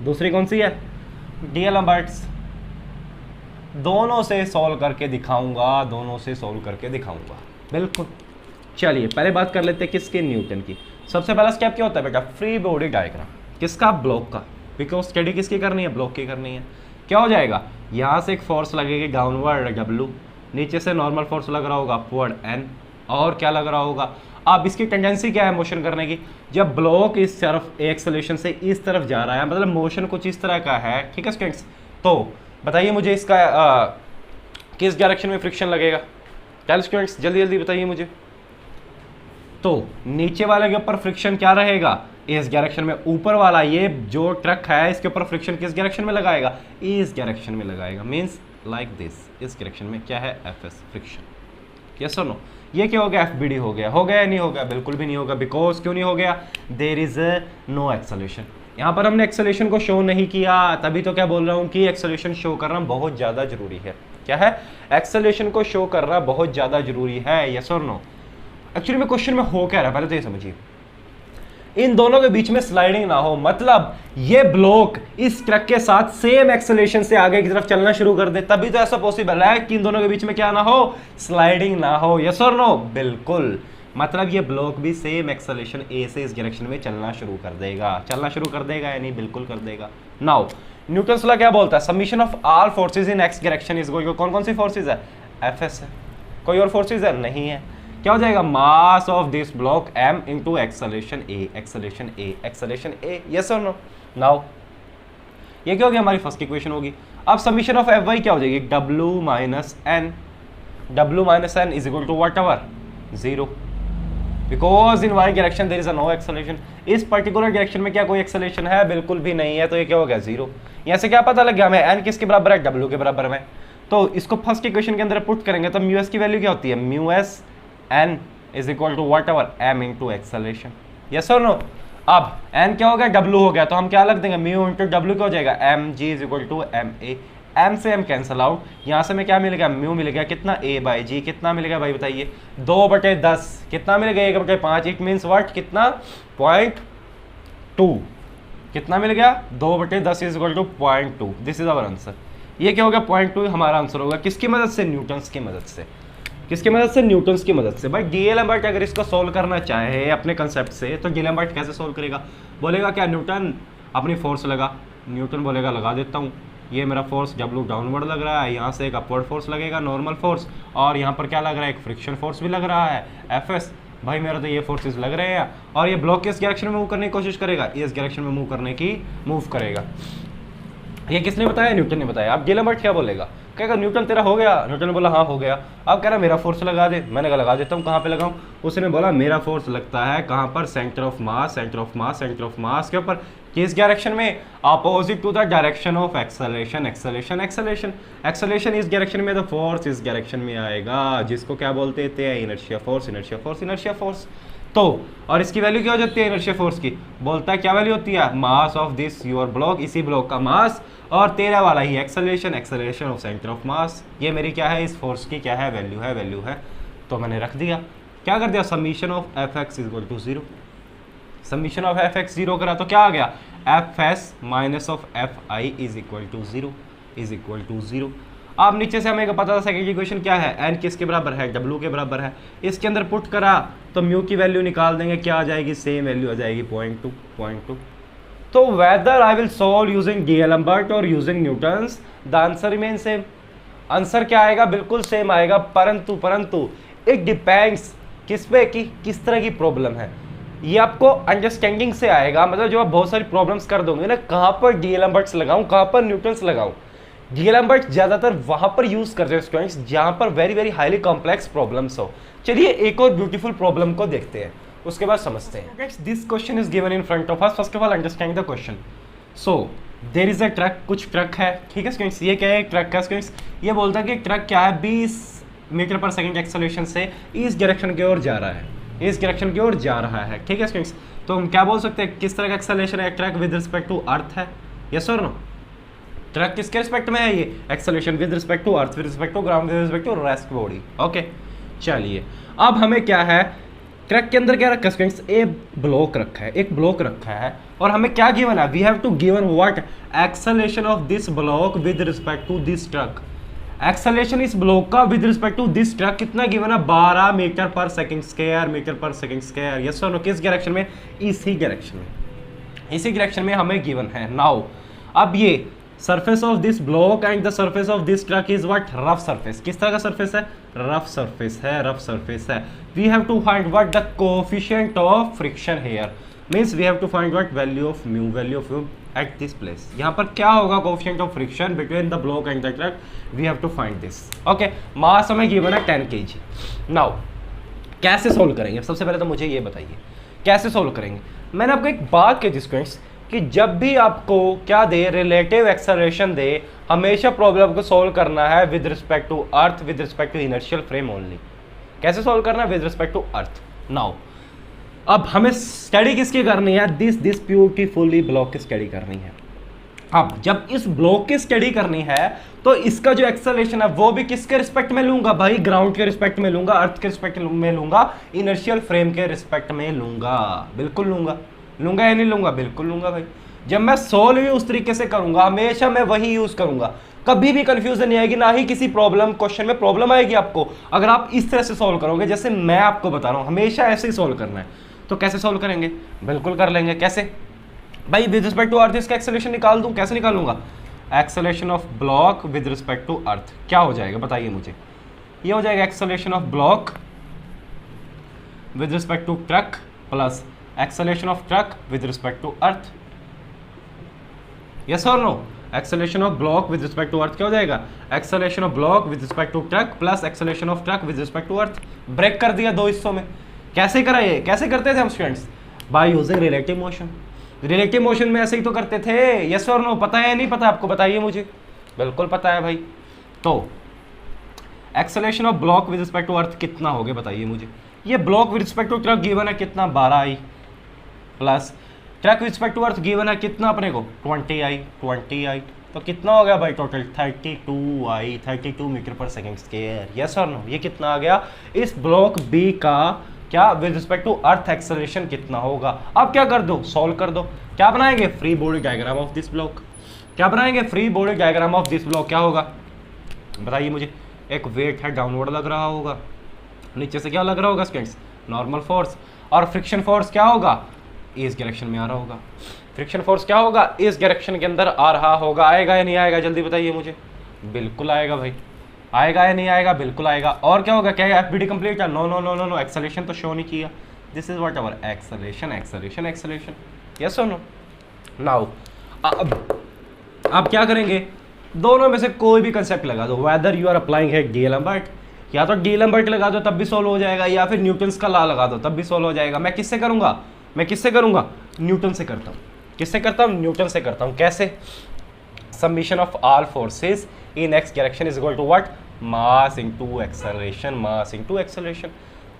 दूसरी कौन सी है, डीएलम्बर्ट्स। दोनों से सॉल्व करके दिखाऊंगा, दोनों से सॉल्व करके दिखाऊंगा, बिल्कुल। चलिए पहले बात कर लेते हैं किसके, न्यूटन की। सबसे पहला स्टेप क्या होता है बेटा, फ्री बॉडी डायग्राम, किसका, ब्लॉक का, बिकॉज स्टडी किसकी करनी है, ब्लॉक की करनी है। क्या हो जाएगा, यहाँ से एक फोर्स लगेगी डाउनवर्ड W, नीचे से नॉर्मल फोर्स लग रहा होगा अपवर्ड N, और क्या लग रहा होगा, अब इसकी टेंडेंसी क्या है मोशन करने की, जब ब्लॉक इस तरफ एक्सेलरेशन से इस तरफ जा रहा है, मतलब मोशन कुछ इस तरह का है, ठीक है स्टूडेंट्स। तो बताइए मुझे इसका किस डायरेक्शन में फ्रिक्शन लगेगा, चल स्टूडेंट्स जल्दी जल्दी बताइए मुझे। तो नीचे वाले के ऊपर फ्रिक्शन क्या रहेगा, इस डायरेक्शन में। ऊपर वाला ये जो ट्रक है इसके ऊपर फ्रिक्शन किस डायरेक्शन में लगाएगा, इस डायरेक्शन में लगाएगा, मींस लाइक दिस, इस डायरेक्शन में क्या है Fs फ्रिक्शन, यस और नो। ये क्या हो गया FBD हो गया या नहीं हो गया? बिल्कुल भी नहीं होगा। बिकॉज क्यों नहीं हो गया? There is no acceleration. यहाँ पर हमने एक्सेलरेशन को शो नहीं किया, तभी तो क्या बोल रहा हूँ कि एक्सेलरेशन शो करना बहुत ज़्यादा जरूरी है। क्या है? एक्सेलरेशन को शो करना बहुत ज़्यादा जरूरी है, यस और नो। एक्चुअली में क्वेश्चन में हो क्या रहा है पहले तो ये समझिए, इन दोनों के बीच में स्लाइडिंग ना हो, मतलब ये ब्लॉक इस ट्रक के साथ सेम एक्सेलरेशन से आगे की तरफ चलना शुरू कर दे, तभी तो ऐसा पॉसिबल है कि इन दोनों के बीच में क्या ना हो, स्लाइडिंग ना हो, यस और नो। बिल्कुल, मतलब ये ब्लॉक भी सेम एक्सेलरेशन ए से इस डायरेक्शन में चलना शुरू कर देगा या नहीं? बिल्कुल कर देगा। नाउ न्यूटन्स लॉ क्या बोलता है? Summation of all forces in X direction is equal to, कौन कौन सी फोर्सेज है? Fs है। कोई और फोर्सेज है? नहीं है। क्या हो जाएगा? मास of this block m into acceleration A, yes और नो। नाउ ये क्या हो गया? हमारी फर्स्ट इक्वेशन होगी। अब समीशन ऑफ Fy क्या हो जाएगी? W minus n is equal to whatever 0, because in y direction there is a no acceleration. इस पर्टिकुलर डायरेक्शन में क्या कोई एक्सेलरेशन है? बिल्कुल भी नहीं है, तो ये क्या हो गया? 0। यहाँ से क्या पता लग गया हमें? n किसके बराबर है? W के बराबर में। तो इसको फर्स्ट इक्वेशन के अंदर पुट करेंगे तो म्यू एस की वैल्यू क्या होती है? Mu S n is equal to whatever m into acceleration, yes और नो। अब n क्या हो गया? W हो गया, तो हम क्या लग देंगे? म्यू इंटू W क्या हो जाएगा? mg is equal to ma। m से m कैंसल आउट, यहाँ से हमें क्या मिलेगा? म्यू मिलेगा, कितना? a बाई जी, कितना मिलेगा भाई बताइए? 2/10, कितना मिलेगा? 1/5, इट मीन्स व्हाट? कितना? 0.2, कितना मिल गया? 2/10 is equal to 0.2। This is our answer. ये क्या होगा? 0.2 हमारा आंसर होगा। किसकी मदद से? न्यूटन्स की मदद से। किसकी मदद से? न्यूटन्स की मदद से। भाई डीएलएम्बर्ट अगर इसको सोल्व करना चाहे अपने कंसेप्ट से, तो डीएलएम्बर्ट कैसे सोल्व करेगा? बोलेगा क्या? न्यूटन अपनी फोर्स लगा, न्यूटन बोलेगा लगा देता हूँ, ये मेरा फोर्स W डाउनवर्ड लग रहा है, यहाँ से एक अपवर्ड फोर्स लगेगा नॉर्मल फोर्स, और यहाँ पर क्या लग रहा है? एक फ्रिक्शन फोर्स भी लग रहा है Fs। भाई मेरा तो ये फोर्सेस लग रहे हैं, और ये ब्लॉक किस डायरेक्शन में मूव करने की कोशिश करेगा? इस डायरेक्शन में मूव करेगा। ये किसने बताया? न्यूटन ने बताया। अब डीएलएम्बर्ट क्या बोलेगा? कहेगा न्यूटन तेरा हो गया। न्यूटन ने बोला हाँ हो गया। अब कह रहा मेरा फोर्स लगा दे। मैंने कहा लगा देता हूँ। कहाँ पे लगाऊं? उसने बोला मेरा फोर्स लगता है कहाँ पर? सेंटर ऑफ मास के ऊपर। किस डायरेक्शन में? Opposite to the direction of acceleration acceleration इस डायरेक्शन में, तो फोर्स इस डायरेक्शन में आएगा, जिसको क्या बोलते थे? Inertia force. तो और इसकी वैल्यू क्या हो जाती है इनर्शिया फोर्स की? बोलता है क्या वैल्यू होती है? Mass of this your block, इसी ब्लॉक का मास, और तेरा वाला ही acceleration of centre of mass. ये मेरी क्या है? इस फोर्स की क्या है? वैल्यू है। तो मैंने रख दिया। क्या कर दिया? Summation of Fx is equal to 0। Summation of Fx 0 करा तो क्या आ गया? Fs minus of Fi is equal to 0। अब नीचे से हमें पता था सेकंड इक्वेशन क्या है? n किसके बराबर है? W के बराबर है। इसके अंदर पुट करा तो म्यू की वैल्यू निकाल देंगे, क्या आ जाएगी? सेम वैल्यू आ जाएगी 0.2। तो whether I will solve using D'Alembert और using Newton's, the answer remain same. Answer क्या आएगा? बिल्कुल सेम आएगा, परंतु इट डिपेंड्स किस पे कि किस तरह की प्रॉब्लम है। ये आपको अंडरस्टैंडिंग से आएगा, मतलब जो आप बहुत सारी प्रॉब्लम्स कर दोगे ना, कहाँ पर डीएलएम्बर्ट्स लगाऊं, कहाँ पर न्यूटन्स लगाऊं। डीएलएम्बर्ट ज्यादातर वहां पर यूज करते हैं स्टूडेंट्स जहां पर वेरी हाईली कॉम्प्लेक्स प्रॉब्लम्स हो। चलिए एक और ब्यूटीफुल प्रॉब्लम को देखते हैं, उसके बाद समझते हैं। This question is given in front of us. First of all understand the question. So there is a truck, कुछ ट्रक है, ठीक है स्टूडेंट्स। ये क्या है? ट्रक का स्टूडेंट्स ये बोलता है कि ट्रक क्या है? 20 मीटर पर सेकंड एक्सेलरेशन से इस डायरेक्शन की ओर जा रहा है, ठीक है स्टूडेंट्स। तो हम क्या बोल सकते हैं? किस तरह का एक्सेलरेशन है? Truck with respect to earth है, यस और नो? ट्रक किसके रिस्पेक्ट में है? ये acceleration with respect to earth, with respect to ground, with respect to rest body. Okay चलिए, अब हमें क्या है? ट्रक के अंदर क्या रखा है? एक ब्लॉक रखा है, और हमें क्या गिवन है? We have to given what? Acceleration of this block with respect to this truck. Acceleration इस ब्लॉक का with respect to this truck कितना गिवन है? 12 मीटर पर सेकंड स्क्वायर, यस और नो? किस डायरेक्शन में? इसी डायरेक्शन में हमें गिवन है। नाउ अब ये surface of this block and the surface of this truck is what? rough surface। किस तरह का surface है? rough surface है। we have to find what? the coefficient of friction here, means we have to find what? value of mu at this place। यहाँ पर क्या होगा? coefficient of friction between the block and the truck, we have to find this। okay, mass हमें given है 10 kg। now कैसे solve करेंगे? सबसे पहले तो मुझे ये बताइए कैसे सोल्व करेंगे। मैंने आपको एक बात कही थी स्टूडेंट्स, कि जब भी आपको क्या दे, रिलेटिव एक्सेलरेशन दे, हमेशा प्रॉब्लम को सॉल्व करना है with respect to earth, with respect to inertial frame only. कैसे सॉल्व करना है? With respect to earth. Now अब हमें स्टडी किसकी करनी है? दिस ब्यूटीफुली ब्लॉक की स्टडी करनी है। अब जब इस ब्लॉक की स्टडी करनी है तो इसका जो एक्सेलरेशन है वो भी किसके रिस्पेक्ट में लूंगा भाई? ग्राउंड के रिस्पेक्ट में लूंगा, अर्थ के रिस्पेक्ट में लूंगा, इनर्शियल फ्रेम के रिस्पेक्ट में लूंगा। बिल्कुल लूंगा। लूंगा या नहीं लूंगा? बिल्कुल लूंगा भाई। जब मैं सोल्व ही उस तरीके से करूंगा, हमेशा मैं वही यूज करूंगा, कभी भी कंफ्यूजन नहीं आएगी, ना ही किसी प्रॉब्लम क्वेश्चन में प्रॉब्लम आएगी आपको अगर आप इस तरह से सोल्व करोगे जैसे मैं आपको बता रहा हूं। हमेशा ऐसे ही सोल्व करना है। तो कैसे सोल्व करेंगे? बिल्कुल कर लेंगे। कैसे भाई? विद रिस्पेक्ट टू अर्थ इसका एक्सेलरेशन निकाल दूं। कैसे निकालूंगा? Acceleration of block with respect to earth क्या हो जाएगा बताइए मुझे? ये हो जाएगा acceleration of block with respect to truck plus acceleration of truck with respect to earth. Yes और no? Acceleration of block with respect to earth क्या हो जाएगा? Acceleration of block with respect to truck plus acceleration of truck with respect to earth. Break कर दिया दो हिस्सों में। कैसे करा ये? कैसे करते थे हम students? By using relative motion. Relative motion में ऐसे ही तो करते थे। यस और नो? पता है या नहीं पता आपको? बताइए मुझे। बिल्कुल पता है भाई। तो acceleration of block with respect to earth कितना हो गया बताइए मुझे? ये block with respect to truck given है कितना? 12i plus truck with respect to earth given है कितना अपने को? 20i। तो कितना हो गया भाई टोटल? 32 मीटर पर सेकेंड स्क्वायर। यस और नो? ये कितना आ गया? इस ब्लॉक बी का क्या with respect to earth acceleration कितना होगा? अब क्या कर दो? सॉल्व कर दो। क्या बनाएंगे? Free body diagram of this block. क्या बनाएंगे? Free body diagram of this block. क्या होगा बताइए मुझे? एक वेट है डाउनवर्ड लग रहा होगा, नीचे से क्या लग रहा होगा स्टूडेंट्स? Normal force. और फ्रिक्शन फोर्स क्या होगा? इस डायरेक्शन में आ रहा होगा। फ्रिक्शन फोर्स क्या होगा? इस डायरेक्शन के अंदर आ रहा होगा। आएगा या नहीं आएगा? जल्दी बताइए मुझे। बिल्कुल आएगा भाई। आएगा या नहीं आएगा? बिल्कुल आएगा। और क्या होगा? क्या एफबीडी कंप्लीट है? No no no no no, acceleration तो शो नहीं किया। This is what our acceleration, acceleration, acceleration. Yes और नो? नाउ अब क्या करेंगे? दोनों में से कोई भी कंसेप्ट लगा दो, वेदर यू आर अप्लाइंग है डी लैम्बर्ट, या तो डी लैम्बर्ट लगा दो तब भी सॉल्व हो जाएगा, या फिर न्यूटन्स का लॉ लगा दो तब भी सॉल्व हो जाएगा। मैं किससे करूंगा? न्यूटन से करता हूँ। किससे करता हूँ? न्यूटन से करता हूँ। कैसे? Summation of all forces in x direction is equal to what? mass into acceleration, mass into acceleration।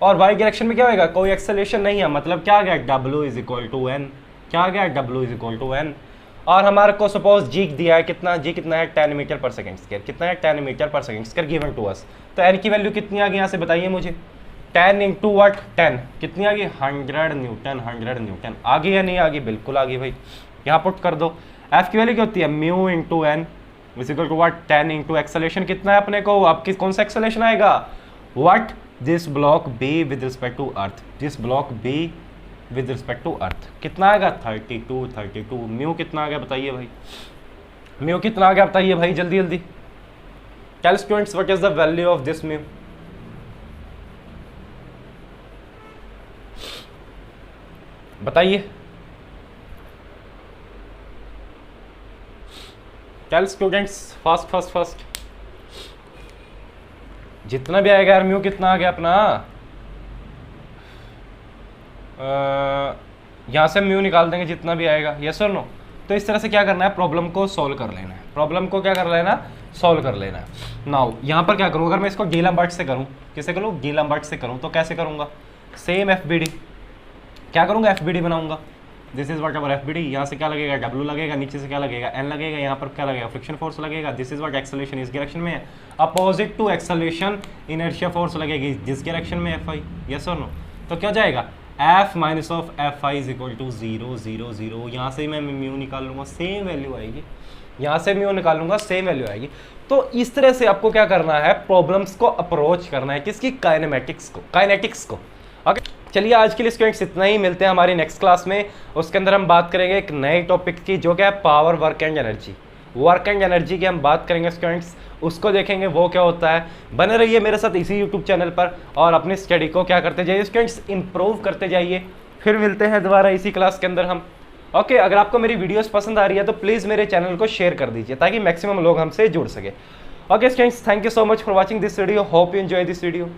और y डायरेक्शन में क्या होगा? कोई एक्सेलरेशन नहीं है, मतलब क्या आ गया? w is equal to n। क्या आ गया? w is equal to n। और हमारे को सपोज g दिया है कितना? g कितना है? 10 मीटर पर सेकंड स्क्वायर। कितना है? 10 मीटर पर second square given to us. तो n की वैल्यू कितनी आ गई यहाँ से बताइए मुझे? 10 इंटू वट? 10 कितनी आ गई? 100 न्यूटन। 100 न्यूटन आ गई या नहीं आ गई? बिल्कुल आ गई भाई। यहाँ पुट कर दो। f की वैल्यू क्या होती है? Mu into N is equal to what? 10 into acceleration कितना है अपने को? आपकी कौन सा एक्सेलरेशन आएगा? What? This block B with respect to earth. This block B with respect to earth कितना आएगा? 32। म्यू कितना आ गया बताइए भाई? म्यू कितना आ गया बताइए भाई? जल्दी जल्दी tell students what is the value of this mu? बताइए। Tell students fast. जितना भी आएगा यार म्यू कितना आ गया अपना? यहाँ से म्यू निकाल देंगे जितना भी आएगा। यस और नो? तो इस तरह से क्या करना है? प्रॉब्लम को सॉल्व कर लेना है। प्रॉब्लम को क्या कर लेना? सॉल्व कर लेना है। नाउ यहाँ पर क्या करूँ? अगर मैं इसको डी लैम्बर्ट से करूँ, किससे करूँ? डी लैम्बर्ट से करूँ तो कैसे करूँगा? Same FBD. क्या करूँगा? एफबीडी बनाऊंगा। This is what our FBD. यहाँ से क्या लगेगा? W लगेगा, नीचे से क्या लगेगा? N लगेगा, यहाँ पर क्या लगेगा? फ्रिक्शन फोर्स लगेगा। दिस इज व्हाट एक्सेलरेशन इस डायरेक्शन में है। Opposite to acceleration inertia force लगेगी जिस डायरेक्शन में Fi। यस और नो? तो क्या जाएगा? F minus of Fi is equal to 0 0 0। यहाँ से मैं म्यू निकाल लूँगा, सेम वैल्यू आएगी। यहाँ से म्यू निकालूंगा, सेम वैल्यू आएगी। तो इस तरह से आपको क्या करना है? प्रॉब्लम्स को अप्रोच करना है। किसकी? काइनेटिक्स को। ओके चलिए आज के लिए स्टूडेंट्स इतना ही। मिलते हैं हमारी नेक्स्ट क्लास में। उसके अंदर हम बात करेंगे एक नए टॉपिक की जो क्या है? पावर, वर्क एंड एनर्जी की हम बात करेंगे स्टूडेंट्स। उसको देखेंगे वो क्या होता है। बने रहिए मेरे साथ इसी यूट्यूब चैनल पर और अपनी स्टडी को क्या करते जाइए स्टूडेंट्स? इंप्रूव करते जाइए। फिर मिलते हैं दोबारा इसी क्लास के अंदर हम। ओके अगर आपको मेरी वीडियोस पसंद आ रही है तो प्लीज़ मेरे चैनल को शेयर कर दीजिए ताकि मैक्सिमम लोग हमसे जुड़ सके। Okay students, thank you so much for watching this video. Hope you enjoy this video.